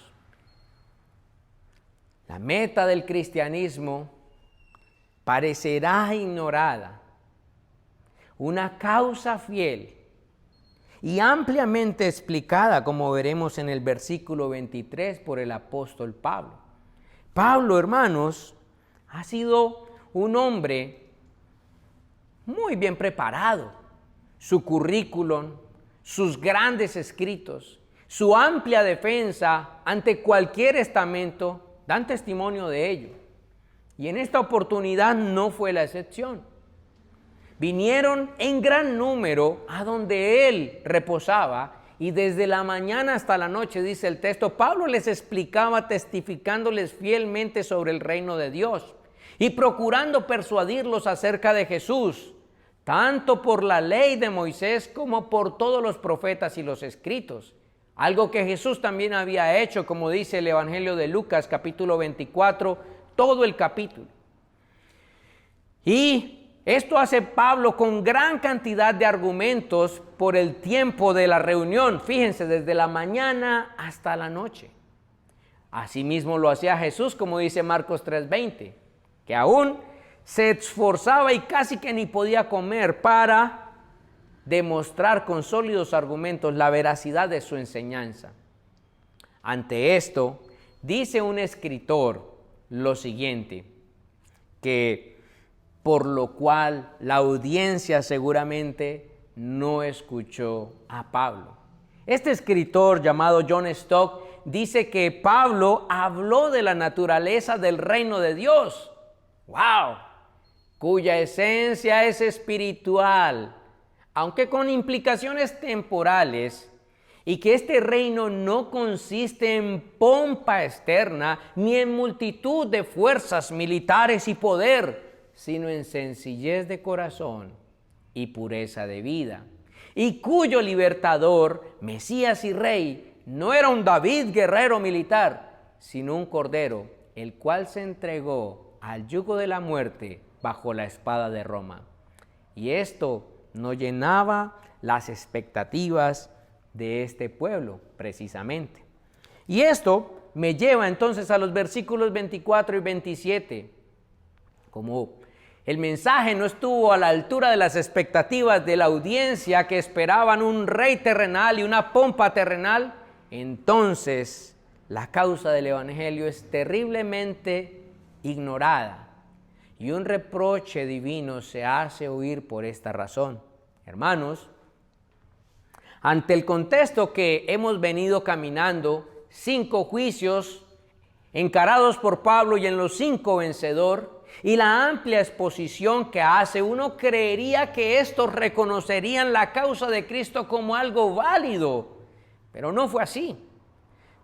la meta del cristianismo parecerá ignorada. Una causa fiel y ampliamente explicada, como veremos en el versículo 23 por el apóstol Pablo. Pablo, hermanos, ha sido un hombre muy bien preparado. Su currículum, sus grandes escritos, su amplia defensa ante cualquier estamento dan testimonio de ello. Y en esta oportunidad no fue la excepción. Vinieron en gran número a donde él reposaba y desde la mañana hasta la noche, dice el texto, Pablo les explicaba testificándoles fielmente sobre el reino de Dios y procurando persuadirlos acerca de Jesús, tanto por la ley de Moisés como por todos los profetas y los escritos. Algo que Jesús también había hecho, como dice el Evangelio de Lucas, capítulo 24, todo el capítulo. Y esto hace Pablo con gran cantidad de argumentos por el tiempo de la reunión. Fíjense, desde la mañana hasta la noche. Asimismo lo hacía Jesús, como dice Marcos 3:20, que aún se esforzaba y casi que ni podía comer para demostrar con sólidos argumentos la veracidad de su enseñanza. Ante esto, dice un escritor lo siguiente, que por lo cual la audiencia seguramente no escuchó a Pablo. Este escritor llamado John Stott dice que Pablo habló de la naturaleza del reino de Dios, ¡wow!, cuya esencia es espiritual, aunque con implicaciones temporales, y que este reino no consiste en pompa externa ni en multitud de fuerzas militares y poder, sino en sencillez de corazón y pureza de vida, y cuyo libertador, Mesías y Rey, no era un David guerrero militar, sino un cordero, el cual se entregó al yugo de la muerte bajo la espada de Roma. Y esto no llenaba las expectativas de este pueblo, precisamente. Y esto me lleva entonces a los versículos 24 y 27. Como el mensaje no estuvo a la altura de las expectativas de la audiencia que esperaban un rey terrenal y una pompa terrenal, entonces la causa del evangelio es terriblemente ignorada y un reproche divino se hace oír por esta razón. Hermanos, ante el contexto que hemos venido caminando, 5 juicios encarados por Pablo y en los 5 vencedor, y la amplia exposición que hace, uno creería que estos reconocerían la causa de Cristo como algo válido, pero no fue así.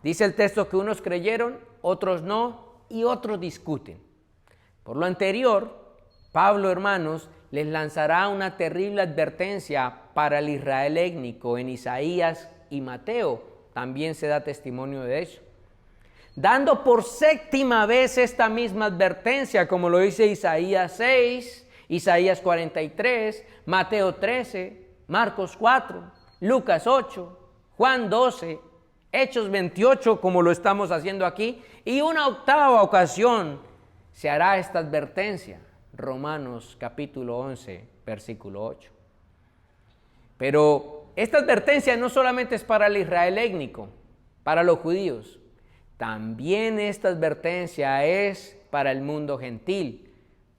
Dice el texto que unos creyeron, otros no, y otros discuten. Por lo anterior, Pablo, hermanos, les lanzará una terrible advertencia para el Israel étnico en Isaías y Mateo. También se da testimonio de eso. Dando por 7ª vez esta misma advertencia, como lo dice Isaías 6, Isaías 43, Mateo 13, Marcos 4, Lucas 8, Juan 12, Hechos 28, como lo estamos haciendo aquí, y una 8ª ocasión se hará esta advertencia, Romanos capítulo 11, versículo 8. Pero esta advertencia no solamente es para el Israel étnico, para los judíos, también esta advertencia es para el mundo gentil,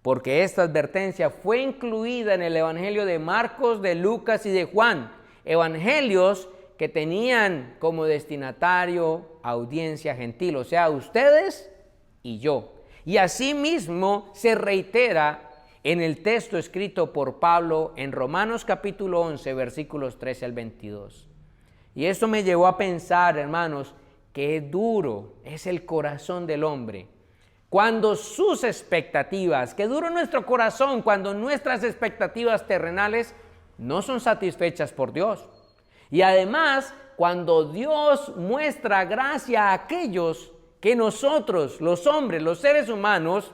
porque esta advertencia fue incluida en el Evangelio de Marcos, de Lucas y de Juan, evangelios que tenían como destinatario audiencia gentil, o sea, ustedes y yo. Y asimismo se reitera en el texto escrito por Pablo en Romanos capítulo 11, versículos 13 al 22. Y esto me llevó a pensar, hermanos, qué duro es el corazón del hombre cuando sus expectativas, qué duro nuestro corazón cuando nuestras expectativas terrenales no son satisfechas por Dios. Y además, cuando Dios muestra gracia a aquellos que nosotros, los hombres, los seres humanos,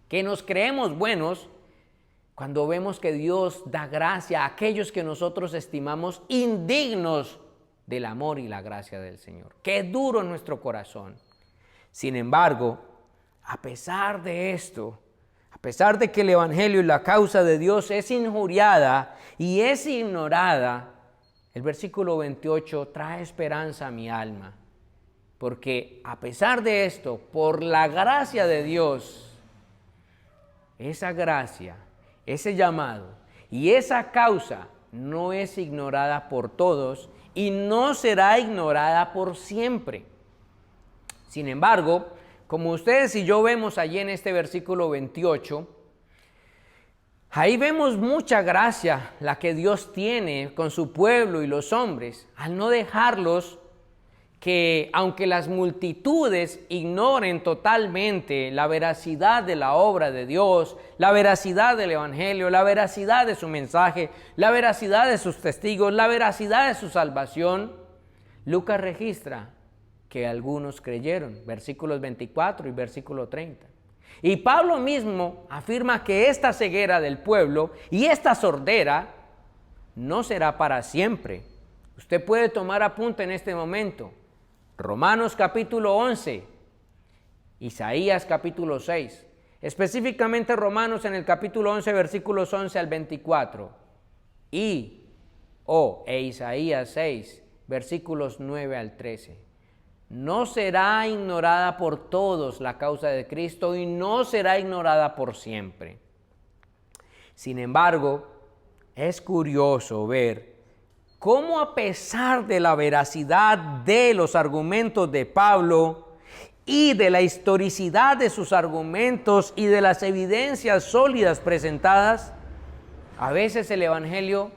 que nos creemos buenos, cuando vemos que Dios da gracia a aquellos que nosotros estimamos indignos del amor y la gracia del Señor. Qué duro en nuestro corazón. Sin embargo, a pesar de esto, a pesar de que el Evangelio y la causa de Dios es injuriada y es ignorada, el versículo 28 trae esperanza a mi alma. Porque a pesar de esto, por la gracia de Dios, esa gracia, ese llamado y esa causa no es ignorada por todos y no será ignorada por siempre. Sin embargo, como ustedes y yo vemos allí en este versículo 28, ahí vemos mucha gracia la que Dios tiene con su pueblo y los hombres, al no dejarlos que, aunque las multitudes ignoren totalmente la veracidad de la obra de Dios, la veracidad del Evangelio, la veracidad de su mensaje, la veracidad de sus testigos, la veracidad de su salvación, Lucas registra que algunos creyeron, versículos 24 y versículo 30. Y Pablo mismo afirma que esta ceguera del pueblo y esta sordera no será para siempre. Usted puede tomar apunte en este momento. Romanos capítulo 11, Isaías capítulo 6, específicamente Romanos en el capítulo 11, versículos 11 al 24, e Isaías 6, versículos 9 al 13. No será ignorada por todos la causa de Cristo y no será ignorada por siempre. Sin embargo, es curioso ver cómo a pesar de la veracidad de los argumentos de Pablo y de la historicidad de sus argumentos y de las evidencias sólidas presentadas, a veces el Evangelio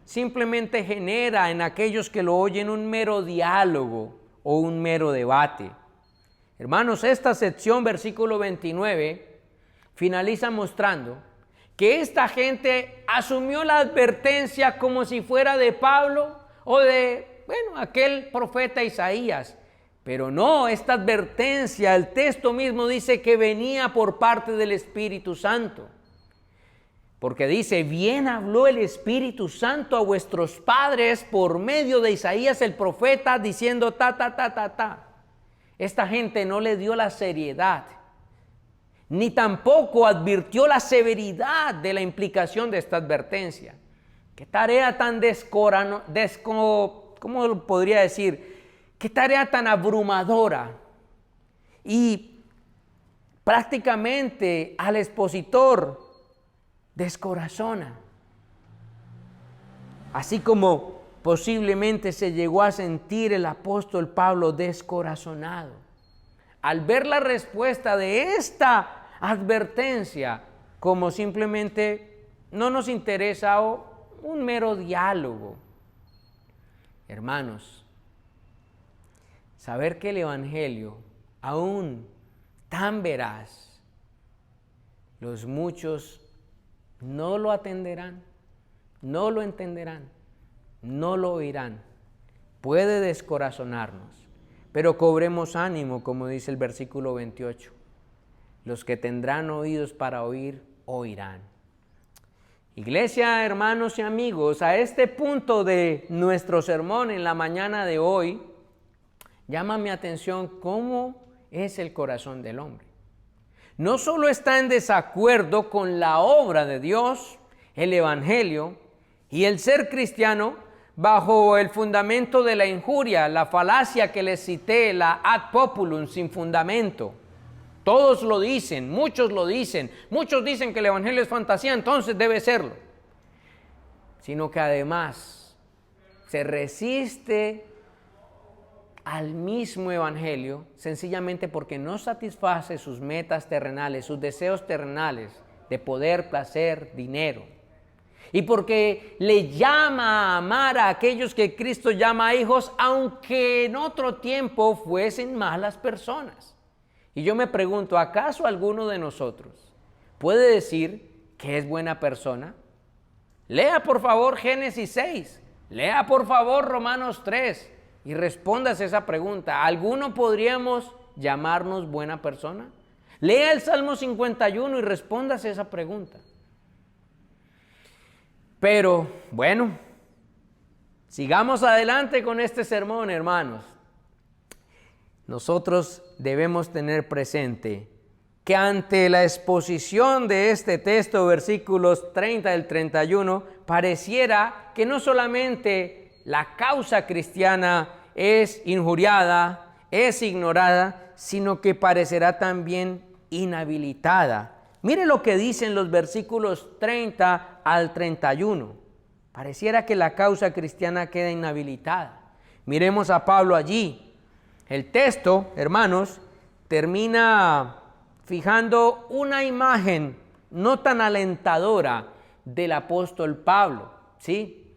simplemente genera en aquellos que lo oyen un mero diálogo o un mero debate. Hermanos, esta sección, versículo 29, finaliza mostrando que esta gente asumió la advertencia como si fuera de Pablo o de, aquel profeta Isaías. Pero no, esta advertencia, el texto mismo dice que venía por parte del Espíritu Santo. Porque dice, bien habló el Espíritu Santo a vuestros padres por medio de Isaías el profeta, diciendo Esta gente no le dio la seriedad, ni tampoco advirtió la severidad de la implicación de esta advertencia. Qué tarea tan ¿cómo lo podría decir? Qué tarea tan abrumadora. Y prácticamente al expositor descorazona. Así como posiblemente se llegó a sentir el apóstol Pablo descorazonado al ver la respuesta de esta advertencia como simplemente no nos interesa o un mero diálogo. Hermanos, saber que el Evangelio, aún tan veraz, los muchos no lo atenderán, no lo entenderán, no lo oirán, puede descorazonarnos. Pero cobremos ánimo, como dice el versículo 28. Los que tendrán oídos para oír, oirán. Iglesia, hermanos y amigos, a este punto de nuestro sermón en la mañana de hoy, llama mi atención cómo es el corazón del hombre. No solo está en desacuerdo con la obra de Dios, el Evangelio y el ser cristiano, bajo el fundamento de la injuria, la falacia que les cité, la ad populum, sin fundamento. Todos lo dicen, muchos dicen que el Evangelio es fantasía, entonces debe serlo. Sino que además se resiste al mismo Evangelio sencillamente porque no satisface sus metas terrenales, sus deseos terrenales de poder, placer, dinero. Y porque le llama a amar a aquellos que Cristo llama hijos, aunque en otro tiempo fuesen malas personas. Y yo me pregunto, ¿acaso alguno de nosotros puede decir que es buena persona? Lea por favor Génesis 6, lea por favor Romanos 3 y respóndase esa pregunta. ¿Alguno podríamos llamarnos buena persona? Lea el Salmo 51 y respóndase esa pregunta. Pero bueno, sigamos adelante con este sermón, hermanos. Nosotros debemos tener presente que ante la exposición de este texto, versículos 30 al 31, pareciera que no solamente la causa cristiana es injuriada, es ignorada, sino que parecerá también inhabilitada. Mire lo que dicen los versículos 30 al 31. Pareciera que la causa cristiana queda inhabilitada. Miremos a Pablo allí. El texto, hermanos, termina fijando una imagen no tan alentadora del apóstol Pablo, ¿sí?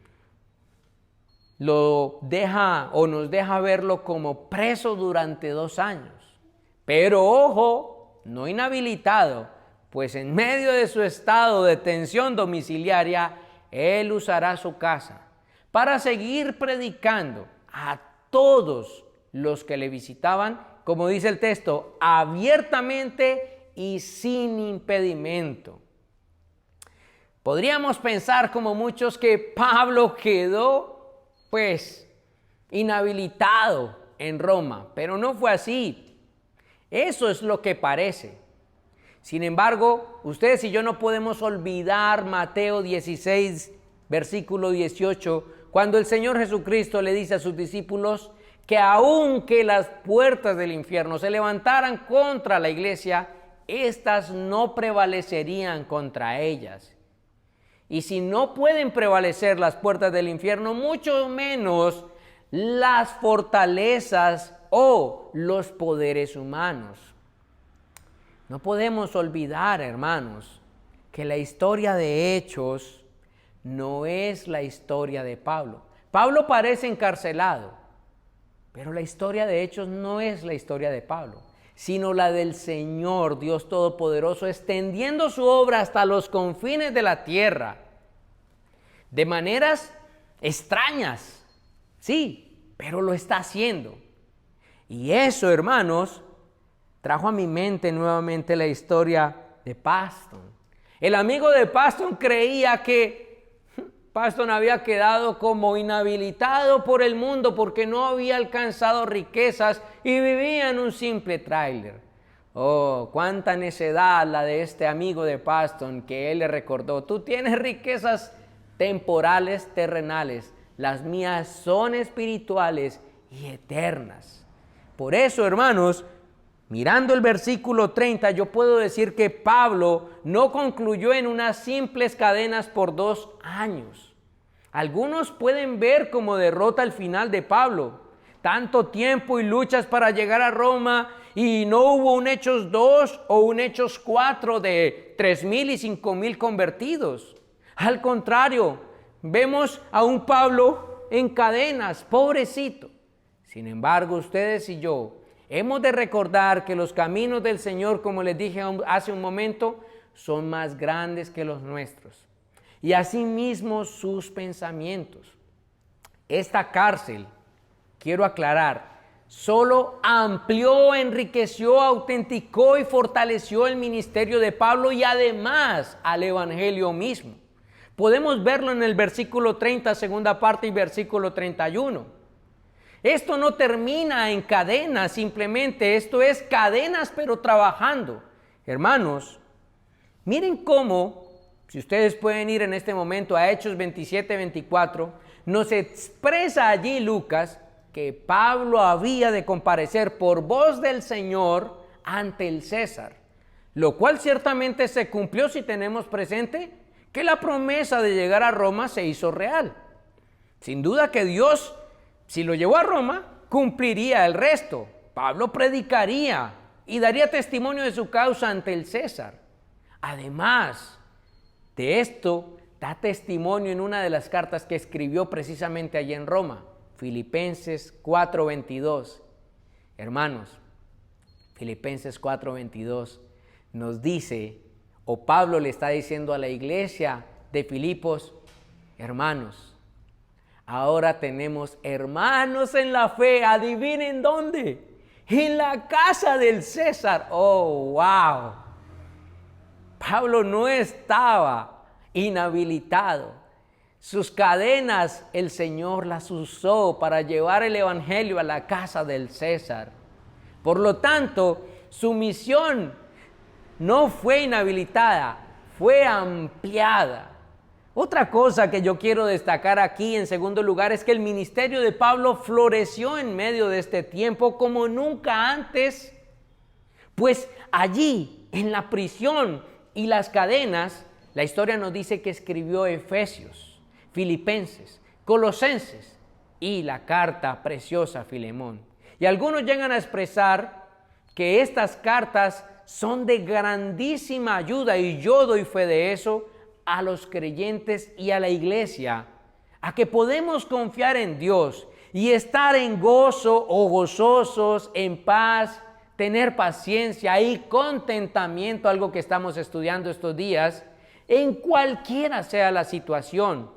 Lo deja o nos deja verlo como preso durante 2 años. Pero ojo, no inhabilitado, pues en medio de su estado de tensión domiciliaria, él usará su casa para seguir predicando a todos los que le visitaban, como dice el texto, abiertamente y sin impedimento. Podríamos pensar, como muchos, que Pablo quedó, inhabilitado en Roma, pero no fue así. Eso es lo que parece. Sin embargo, ustedes y yo no podemos olvidar Mateo 16, versículo 18, cuando el Señor Jesucristo le dice a sus discípulos que aunque las puertas del infierno se levantaran contra la iglesia, éstas no prevalecerían contra ellas. Y si no pueden prevalecer las puertas del infierno, mucho menos las fortalezas o los poderes humanos. No podemos olvidar, hermanos, que la historia de Hechos no es la historia de Pablo. Pablo parece encarcelado, pero la historia de Hechos no es la historia de Pablo, sino la del Señor, Dios Todopoderoso, extendiendo su obra hasta los confines de la tierra, de maneras extrañas, sí, pero lo está haciendo. Y eso, hermanos, trajo a mi mente nuevamente la historia de Paston. El amigo de Paston creía que Paston había quedado como inhabilitado por el mundo porque no había alcanzado riquezas y vivía en un simple tráiler. Oh, cuánta necedad la de este amigo de Paston, que él le recordó: tú tienes riquezas temporales, terrenales, las mías son espirituales y eternas. Por eso, hermanos, mirando el versículo 30, yo puedo decir que Pablo no concluyó en unas simples cadenas por 2 años. Algunos pueden ver como derrota el final de Pablo. Tanto tiempo y luchas para llegar a Roma y no hubo un Hechos 2 o un Hechos 4 de 3,000 y 5,000 convertidos. Al contrario, vemos a un Pablo en cadenas, pobrecito. Sin embargo, ustedes y yo hemos de recordar que los caminos del Señor, como les dije hace un momento, son más grandes que los nuestros. Y asimismo sus pensamientos. Esta cárcel, quiero aclarar, solo amplió, enriqueció, autenticó y fortaleció el ministerio de Pablo y además al evangelio mismo. Podemos verlo en el versículo 30, segunda parte, y versículo 31. Esto no termina en cadenas simplemente, esto es cadenas pero trabajando. Hermanos, miren cómo, si ustedes pueden ir en este momento a Hechos 27, 24, nos expresa allí Lucas que Pablo había de comparecer por voz del Señor ante el César, lo cual ciertamente se cumplió si tenemos presente que la promesa de llegar a Roma se hizo real. Sin duda que Dios, si lo llevó a Roma, cumpliría el resto. Pablo predicaría y daría testimonio de su causa ante el César. Además de esto, da testimonio en una de las cartas que escribió precisamente allí en Roma, Filipenses 4:22. Hermanos, Filipenses 4:22 nos dice, o Pablo le está diciendo a la iglesia de Filipos, hermanos, ahora tenemos hermanos en la fe, adivinen dónde, en la casa del César. Oh, wow. Pablo no estaba inhabilitado. Sus cadenas el Señor las usó para llevar el evangelio a la casa del César. Por lo tanto, su misión no fue inhabilitada, fue ampliada. Otra cosa que yo quiero destacar aquí en segundo lugar es que el ministerio de Pablo floreció en medio de este tiempo como nunca antes, pues allí en la prisión y las cadenas, la historia nos dice que escribió Efesios, Filipenses, Colosenses y la carta preciosa a Filemón. Y algunos llegan a expresar que estas cartas son de grandísima ayuda, y yo doy fe de eso, a los creyentes y a la iglesia, a que podemos confiar en Dios y estar en gozo o gozosos, en paz, tener paciencia y contentamiento, algo que estamos estudiando estos días, en cualquiera sea la situación.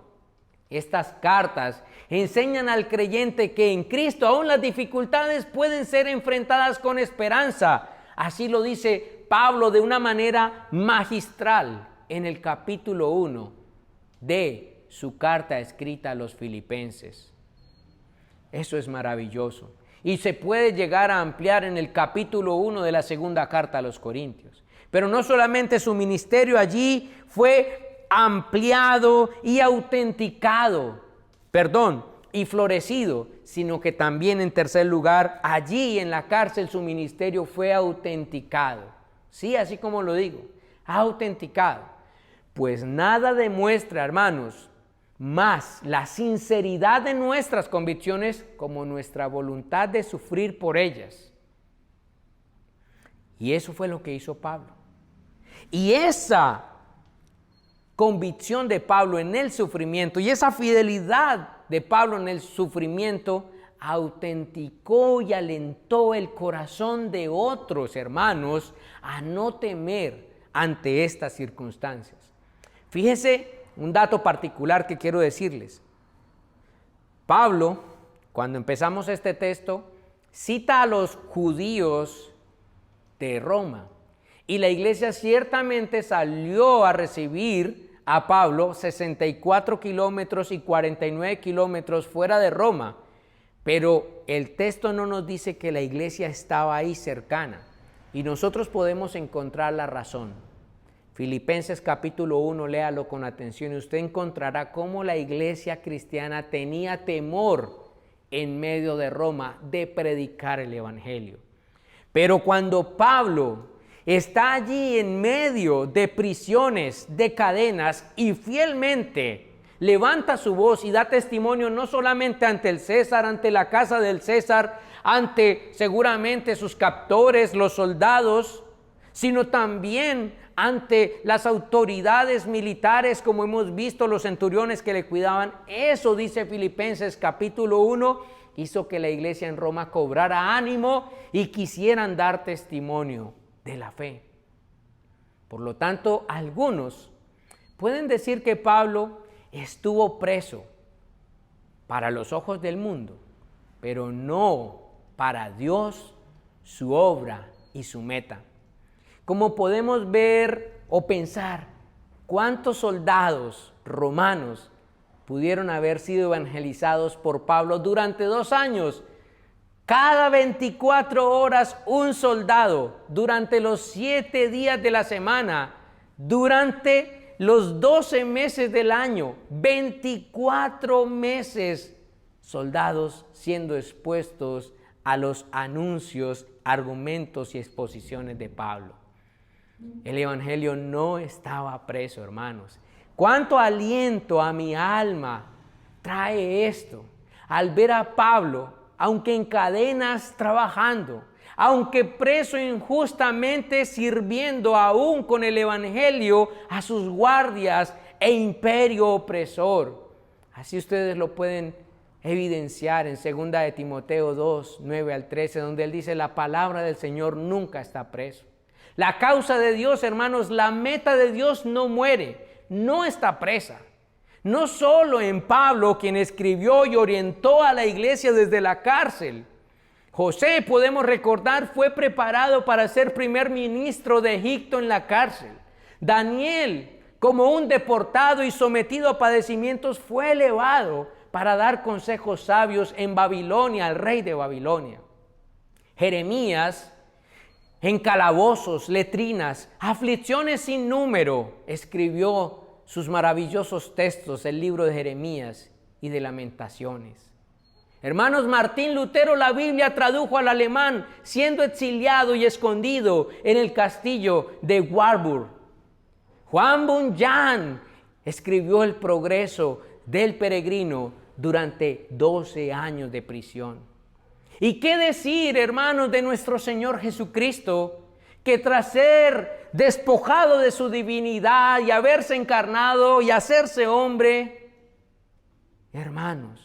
Estas cartas enseñan al creyente que en Cristo aún las dificultades pueden ser enfrentadas con esperanza. Así lo dice Pablo de una manera magistral en el capítulo 1 de su carta escrita a los Filipenses. Eso es maravilloso. Y se puede llegar a ampliar en el capítulo 1 de la segunda carta a los Corintios. Pero no solamente su ministerio allí fue ampliado y y florecido, sino que también en tercer lugar, allí en la cárcel su ministerio fue autenticado. Sí, así como lo digo, autenticado. Pues nada demuestra, hermanos, más la sinceridad de nuestras convicciones como nuestra voluntad de sufrir por ellas. Y eso fue lo que hizo Pablo. Y esa convicción de Pablo en el sufrimiento y esa fidelidad de Pablo en el sufrimiento autenticó y alentó el corazón de otros hermanos a no temer ante estas circunstancias. Fíjese un dato particular que quiero decirles. Pablo, cuando empezamos este texto, cita a los judíos de Roma. Y la iglesia ciertamente salió a recibir a Pablo 64 kilómetros y 49 kilómetros fuera de Roma. Pero el texto no nos dice que la iglesia estaba ahí cercana. Y nosotros podemos encontrar la razón. Filipenses capítulo 1, léalo con atención y usted encontrará cómo la iglesia cristiana tenía temor en medio de Roma de predicar el evangelio. Pero cuando Pablo está allí en medio de prisiones, de cadenas, y fielmente levanta su voz y da testimonio no solamente ante el César, ante la casa del César, ante seguramente sus captores, los soldados, sino también ante las autoridades militares, como hemos visto, los centuriones que le cuidaban. Eso dice Filipenses capítulo 1, hizo que la iglesia en Roma cobrara ánimo y quisieran dar testimonio de la fe. Por lo tanto, algunos pueden decir que Pablo estuvo preso para los ojos del mundo, pero no para Dios, su obra y su meta. Como podemos ver o pensar, ¿cuántos soldados romanos pudieron haber sido evangelizados por Pablo durante 2 años? Cada 24 horas un soldado, durante los 7 días de la semana, durante los 12 meses del año, 24 meses, soldados siendo expuestos a los anuncios, argumentos y exposiciones de Pablo. El evangelio no estaba preso, hermanos. ¿Cuánto aliento a mi alma trae esto? Al ver a Pablo, aunque en cadenas trabajando, aunque preso injustamente sirviendo aún con el evangelio a sus guardias e imperio opresor. Así ustedes lo pueden evidenciar en 2 de Timoteo 2, 9 al 13, donde él dice: la palabra del Señor nunca está preso. La causa de Dios, hermanos, la meta de Dios no muere, no está presa. No solo en Pablo, quien escribió y orientó a la iglesia desde la cárcel. José, podemos recordar, fue preparado para ser primer ministro de Egipto en la cárcel. Daniel, como un deportado y sometido a padecimientos, fue elevado para dar consejos sabios en Babilonia, al rey de Babilonia. Jeremías, en calabozos, letrinas, aflicciones sin número, escribió sus maravillosos textos, el libro de Jeremías y de Lamentaciones. Hermanos, Martín Lutero la Biblia tradujo al alemán, siendo exiliado y escondido en el castillo de Warburg. Juan Bunyan escribió el progreso del peregrino durante 12 años de prisión. ¿Y qué decir, hermanos, de nuestro Señor Jesucristo, que tras ser despojado de su divinidad y haberse encarnado y hacerse hombre, hermanos,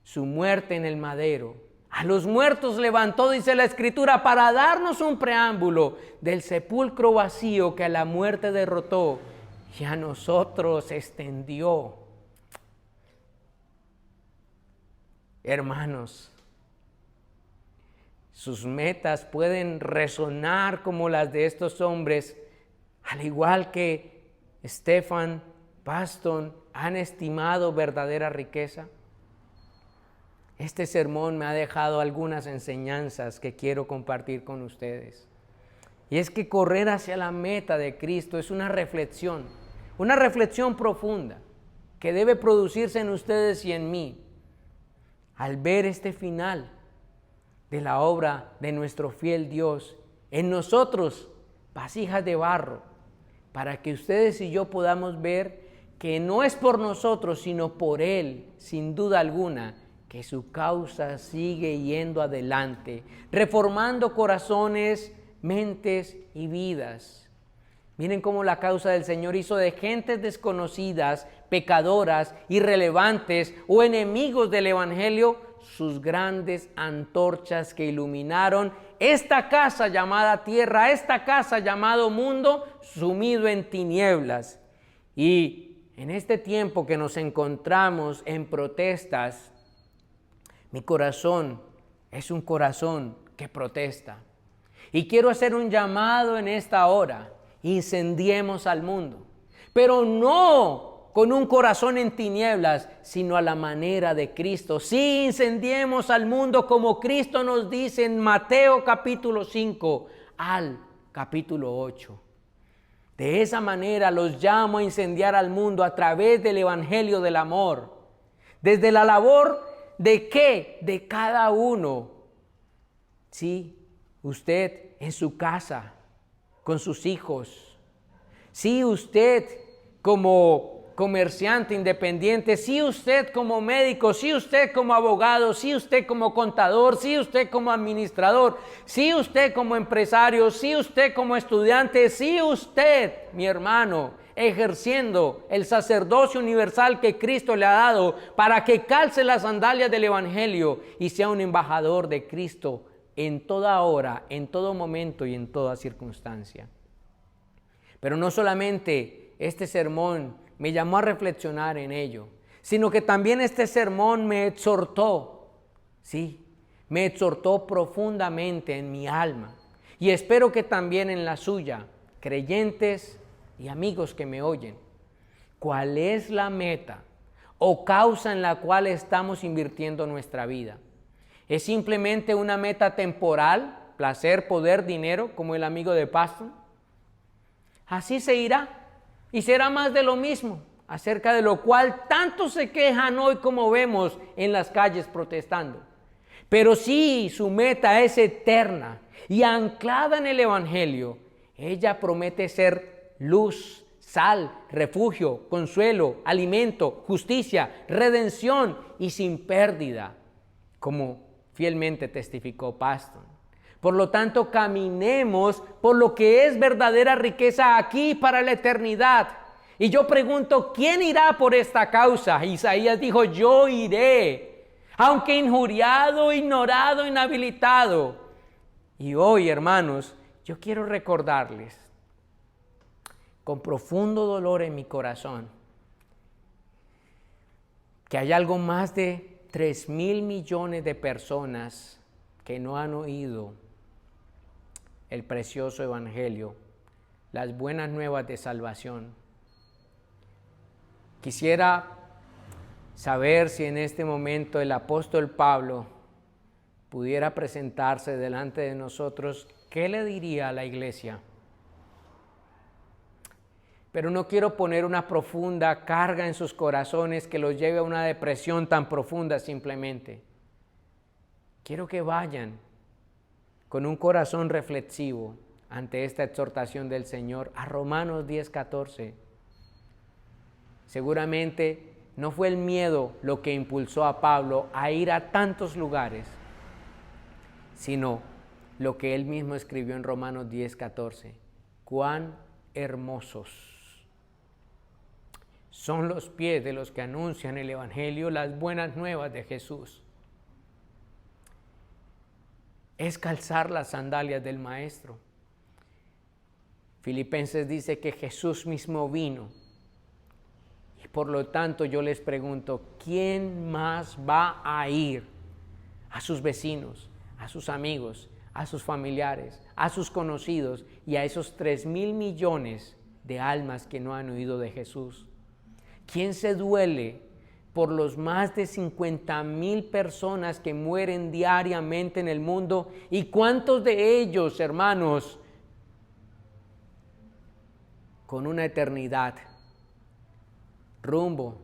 su muerte en el madero, a los muertos levantó, dice la Escritura, para darnos un preámbulo del sepulcro vacío que a la muerte derrotó y a nosotros extendió? Hermanos, sus metas pueden resonar como las de estos hombres, al igual que Stephen Baston han estimado verdadera riqueza. Este sermón me ha dejado algunas enseñanzas que quiero compartir con ustedes. Y es que correr hacia la meta de Cristo es una reflexión profunda que debe producirse en ustedes y en mí al ver este final de la obra de nuestro fiel Dios en nosotros, vasijas de barro, para que ustedes y yo podamos ver que no es por nosotros, sino por Él, sin duda alguna, que su causa sigue yendo adelante, reformando corazones, mentes y vidas. Miren cómo la causa del Señor hizo de gentes desconocidas, pecadoras, irrelevantes o enemigos del Evangelio sus grandes antorchas que iluminaron esta casa llamada tierra, esta casa llamado mundo, sumido en tinieblas. Y en este tiempo que nos encontramos en protestas, mi corazón es un corazón que protesta. Y quiero hacer un llamado en esta hora: incendiemos al mundo, pero no con un corazón en tinieblas, sino a la manera de Cristo. Sí, incendiemos al mundo como Cristo nos dice en Mateo capítulo 5 al capítulo 8. De esa manera los llamo a incendiar al mundo a través del evangelio del amor. Desde la labor de ¿qué? De cada uno. Sí, usted en su casa, con sus hijos. Sí, usted como comerciante independiente, sí, usted como médico, sí, usted como abogado, sí, usted como contador, sí, usted como administrador, sí, usted como empresario, sí, usted como estudiante, sí, usted, mi hermano, ejerciendo el sacerdocio universal que Cristo le ha dado para que calce las sandalias del evangelio y sea un embajador de Cristo en toda hora, en todo momento y en toda circunstancia. Pero no solamente este sermón me llamó a reflexionar en ello, sino que también este sermón me exhortó, sí, me exhortó profundamente en mi alma, y espero que también en la suya, creyentes y amigos que me oyen. ¿Cuál es la meta o causa en la cual estamos invirtiendo nuestra vida? ¿Es simplemente una meta temporal, placer, poder, dinero, como el amigo de Paston? Así se irá. Y será más de lo mismo, acerca de lo cual tanto se quejan hoy como vemos en las calles protestando. Pero si su meta es eterna y anclada en el Evangelio, ella promete ser luz, sal, refugio, consuelo, alimento, justicia, redención y sin pérdida, como fielmente testificó Paston. Por lo tanto, caminemos por lo que es verdadera riqueza aquí para la eternidad. Y yo pregunto, ¿quién irá por esta causa? Isaías dijo, yo iré, aunque injuriado, ignorado, inhabilitado. Y hoy, hermanos, yo quiero recordarles, con profundo dolor en mi corazón, que hay algo más de 3,000 millones de personas que no han oído el precioso evangelio, las buenas nuevas de salvación. Quisiera saber si en este momento el apóstol Pablo pudiera presentarse delante de nosotros, ¿qué le diría a la iglesia? Pero no quiero poner una profunda carga en sus corazones que los lleve a una depresión tan profunda simplemente. Quiero que vayan con un corazón reflexivo ante esta exhortación del Señor a Romanos 10:14. Seguramente no fue el miedo lo que impulsó a Pablo a ir a tantos lugares, sino lo que él mismo escribió en Romanos 10:14. Cuán hermosos son los pies de los que anuncian el Evangelio, las buenas nuevas de Jesús. Es calzar las sandalias del Maestro. Filipenses dice que Jesús mismo vino. Y por lo tanto yo les pregunto, ¿quién más va a ir a sus vecinos, a sus amigos, a sus familiares, a sus conocidos y a esos 3,000 millones de almas que no han oído de Jesús? ¿Quién se duele por los más de 50,000 personas que mueren diariamente en el mundo? ¿Y cuántos de ellos, hermanos, con una eternidad rumbo,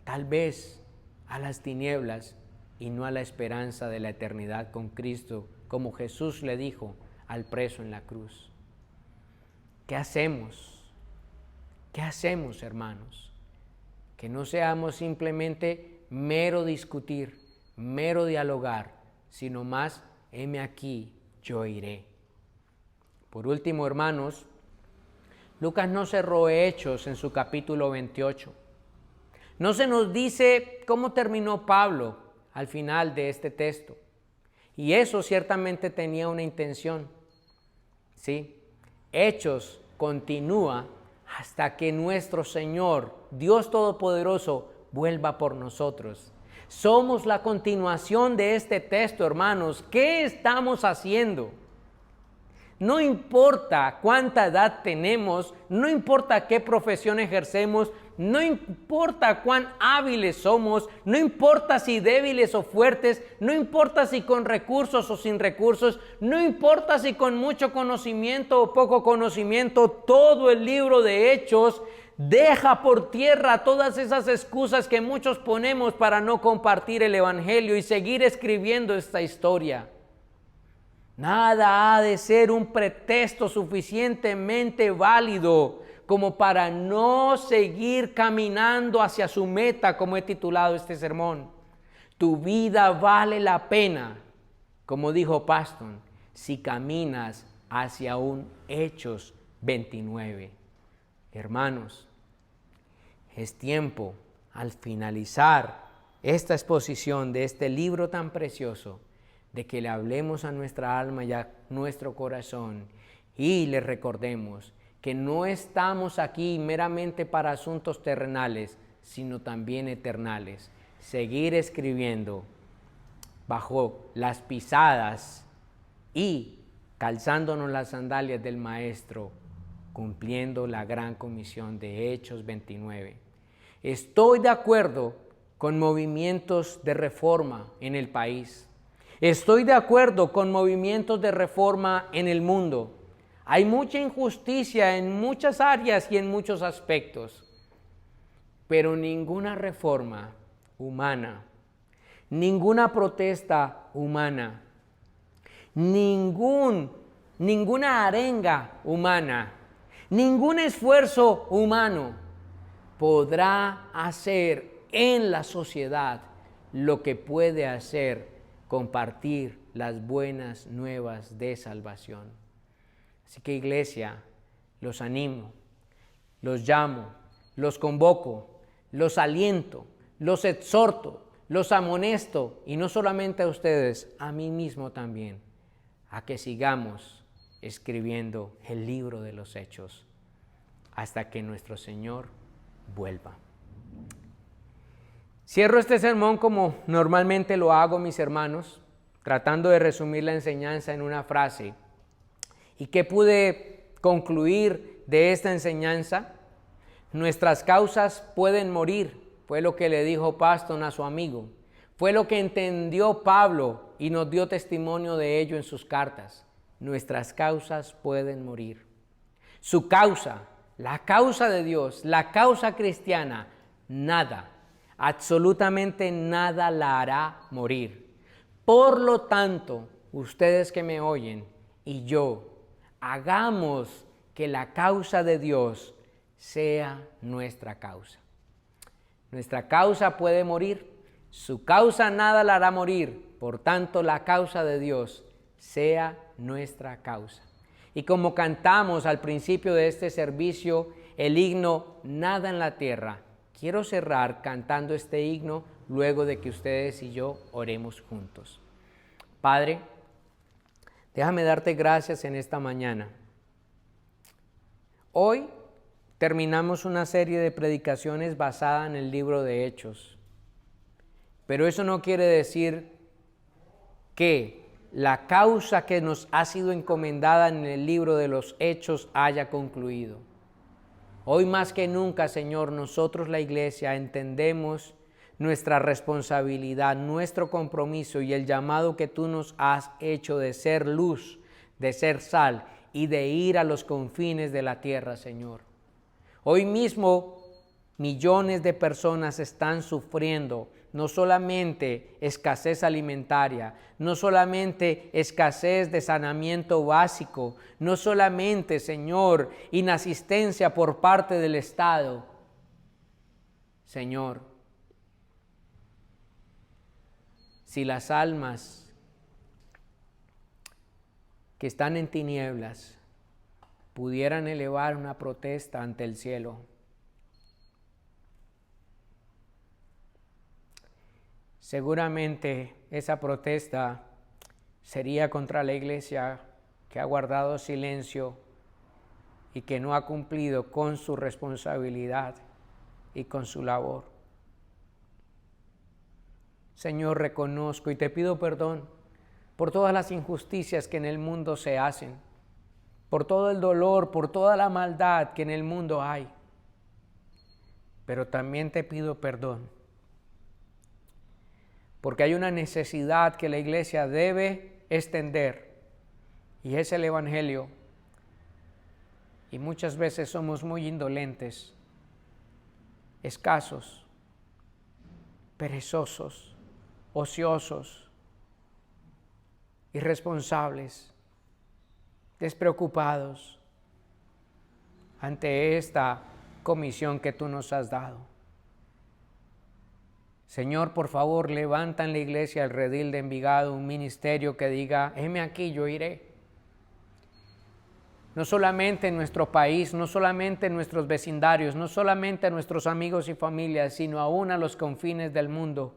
tal vez, a las tinieblas y no a la esperanza de la eternidad con Cristo, como Jesús le dijo al preso en la cruz? ¿Qué hacemos? ¿Qué hacemos, hermanos? Que no seamos simplemente mero discutir, mero dialogar, sino más, heme aquí, yo iré. Por último, hermanos, Lucas no cerró Hechos en su capítulo 28. No se nos dice cómo terminó Pablo al final de este texto. Y eso ciertamente tenía una intención. Sí, Hechos continúa hasta que nuestro Señor, Dios Todopoderoso, vuelva por nosotros. Somos la continuación de este texto, hermanos. ¿Qué estamos haciendo? No importa cuánta edad tenemos, no importa qué profesión ejercemos, no importa cuán hábiles somos, no importa si débiles o fuertes, no importa si con recursos o sin recursos, no importa si con mucho conocimiento o poco conocimiento, todo el libro de Hechos deja por tierra todas esas excusas que muchos ponemos para no compartir el Evangelio y seguir escribiendo esta historia. Nada ha de ser un pretexto suficientemente válido como para no seguir caminando hacia su meta, como he titulado este sermón. Tu vida vale la pena, como dijo Paston, si caminas hacia un Hechos 29. Hermanos, es tiempo, al finalizar esta exposición de este libro tan precioso, de que le hablemos a nuestra alma y a nuestro corazón y le recordemos que no estamos aquí meramente para asuntos terrenales, sino también eternales. Seguir escribiendo bajo las pisadas y calzándonos las sandalias del Maestro, cumpliendo la gran comisión de Hechos 29. Estoy de acuerdo con movimientos de reforma en el país. Estoy de acuerdo con movimientos de reforma en el mundo. Hay mucha injusticia en muchas áreas y en muchos aspectos, pero ninguna reforma humana, ninguna protesta humana, ninguna arenga humana, ningún esfuerzo humano podrá hacer en la sociedad lo que puede hacer compartir las buenas nuevas de salvación. Así que, iglesia, los animo, los llamo, los convoco, los aliento, los exhorto, los amonesto, y no solamente a ustedes, a mí mismo también, a que sigamos escribiendo el libro de los Hechos hasta que nuestro Señor vuelva. Cierro este sermón como normalmente lo hago, mis hermanos, tratando de resumir la enseñanza en una frase. ¿Y qué pude concluir de esta enseñanza? Nuestras causas pueden morir, fue lo que le dijo Paston a su amigo. Fue lo que entendió Pablo y nos dio testimonio de ello en sus cartas. Nuestras causas pueden morir. Su causa, la causa de Dios, la causa cristiana, nada, absolutamente nada la hará morir. Por lo tanto, ustedes que me oyen y yo, hagamos que la causa de Dios sea nuestra causa. Nuestra causa puede morir, su causa nada la hará morir, por tanto la causa de Dios sea nuestra causa. Y como cantamos al principio de este servicio el himno Nada en la Tierra, quiero cerrar cantando este himno luego de que ustedes y yo oremos juntos. Padre, déjame darte gracias en esta mañana. Hoy terminamos una serie de predicaciones basada en el libro de Hechos, pero eso no quiere decir que la causa que nos ha sido encomendada en el libro de los Hechos haya concluido. Hoy más que nunca, Señor, nosotros la iglesia entendemos nuestra responsabilidad, nuestro compromiso y el llamado que tú nos has hecho de ser luz, de ser sal y de ir a los confines de la tierra, Señor. Hoy mismo millones de personas están sufriendo no solamente escasez alimentaria, no solamente escasez de saneamiento básico, no solamente, Señor, inasistencia por parte del Estado. Señor, si las almas que están en tinieblas pudieran elevar una protesta ante el cielo, seguramente esa protesta sería contra la iglesia que ha guardado silencio y que no ha cumplido con su responsabilidad y con su labor. Señor, reconozco y te pido perdón por todas las injusticias que en el mundo se hacen, por todo el dolor, por toda la maldad que en el mundo hay. Pero también te pido perdón porque hay una necesidad que la iglesia debe extender, y es el Evangelio. Y muchas veces somos muy indolentes, escasos, perezosos, ociosos, irresponsables, despreocupados ante esta comisión que tú nos has dado. Señor, por favor, levanta en la iglesia el Redil de Envigado un ministerio que diga, heme aquí, yo iré. No solamente en nuestro país, no solamente en nuestros vecindarios, no solamente a nuestros amigos y familias, sino aún a los confines del mundo.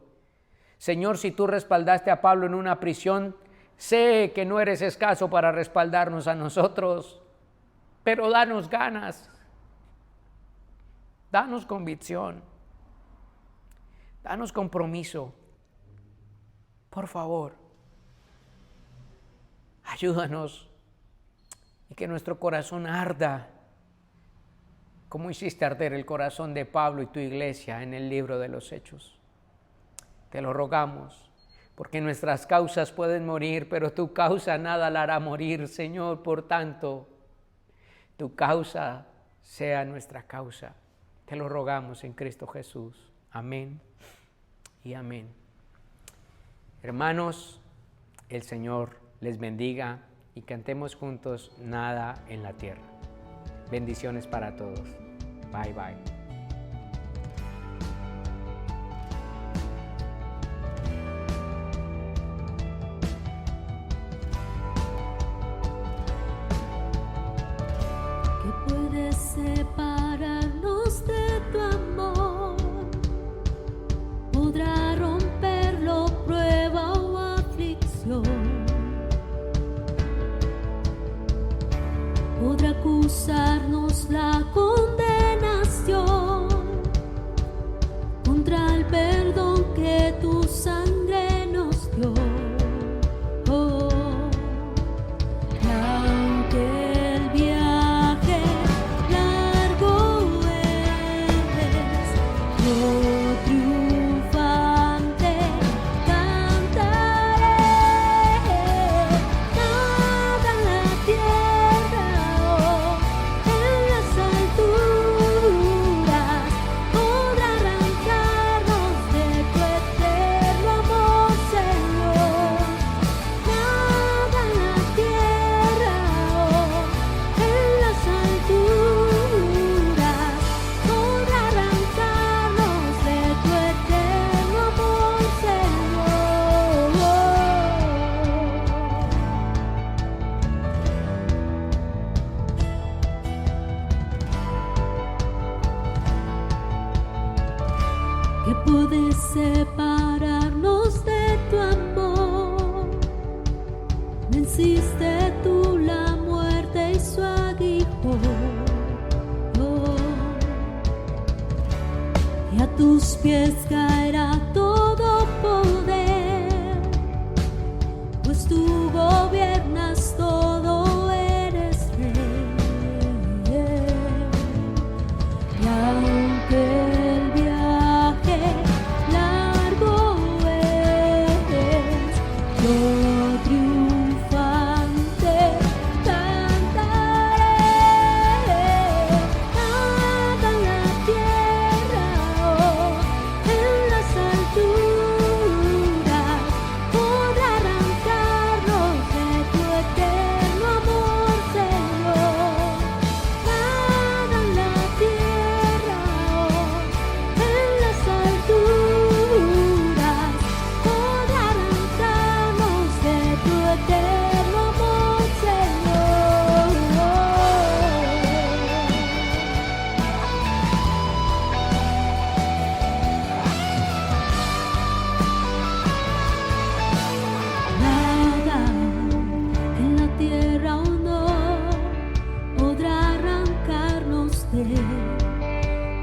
Señor, si tú respaldaste a Pablo en una prisión, sé que no eres escaso para respaldarnos a nosotros, pero danos ganas, danos convicción. Danos compromiso, por favor, ayúdanos y que nuestro corazón arda, como hiciste arder el corazón de Pablo y tu iglesia en el libro de los Hechos. Te lo rogamos, porque nuestras causas pueden morir, pero tu causa nada la hará morir, Señor. Por tanto, tu causa sea nuestra causa. Te lo rogamos en Cristo Jesús. Amén y amén. Hermanos, el Señor les bendiga y cantemos juntos Nada en la Tierra. Bendiciones para todos. Bye, bye. Separarnos de tu amor, podrá romperlo prueba o aflicción, podrá acusarnos la condenación contra el perdón que tu sangre nos dio. Que puede separarnos de tu amor. Venciste tú la muerte y su aguijón. Y a tus pies caerá todo poder, pues tú gobiernas todo, eres rey. Y aunque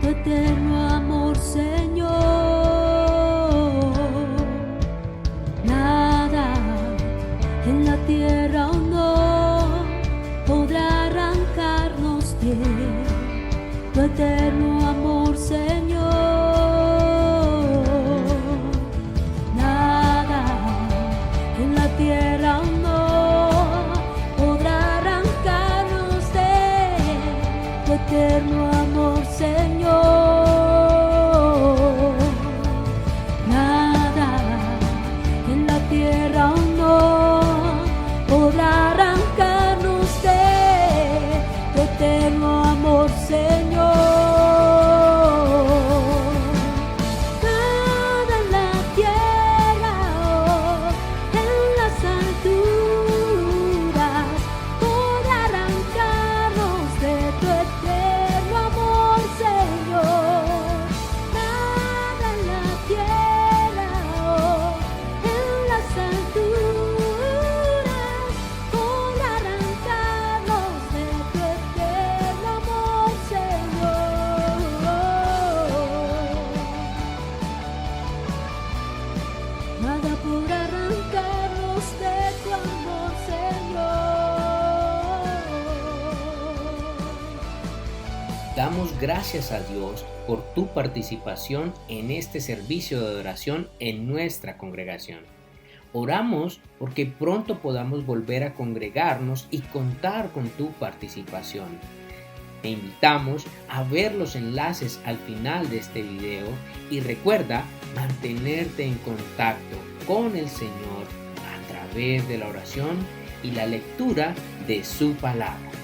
tu eterno amor, Señor. Nada en la tierra o no podrá arrancarnos de tu eterno amor, Señor. Nada en la tierra o no podrá arrancarnos de tu eterno amor, Señor. Nada en la tierra o no podrá arrancarnos de tu eterno amor, Señor. Nada en la tierra o en las alturas podrá arrancarnos de tu eterno amor, Señor. Nada en la tierra o en las alturas podrá arrancarnos de tu eterno amor, Señor. Nada podrá arrancarnos de tu amor, Señor. Damos gracias a Dios por tu participación en este servicio de adoración en nuestra congregación. Oramos porque pronto podamos volver a congregarnos y contar con tu participación. Te invitamos a ver los enlaces al final de este video y recuerda mantenerte en contacto con el Señor a través de la oración y la lectura de su palabra.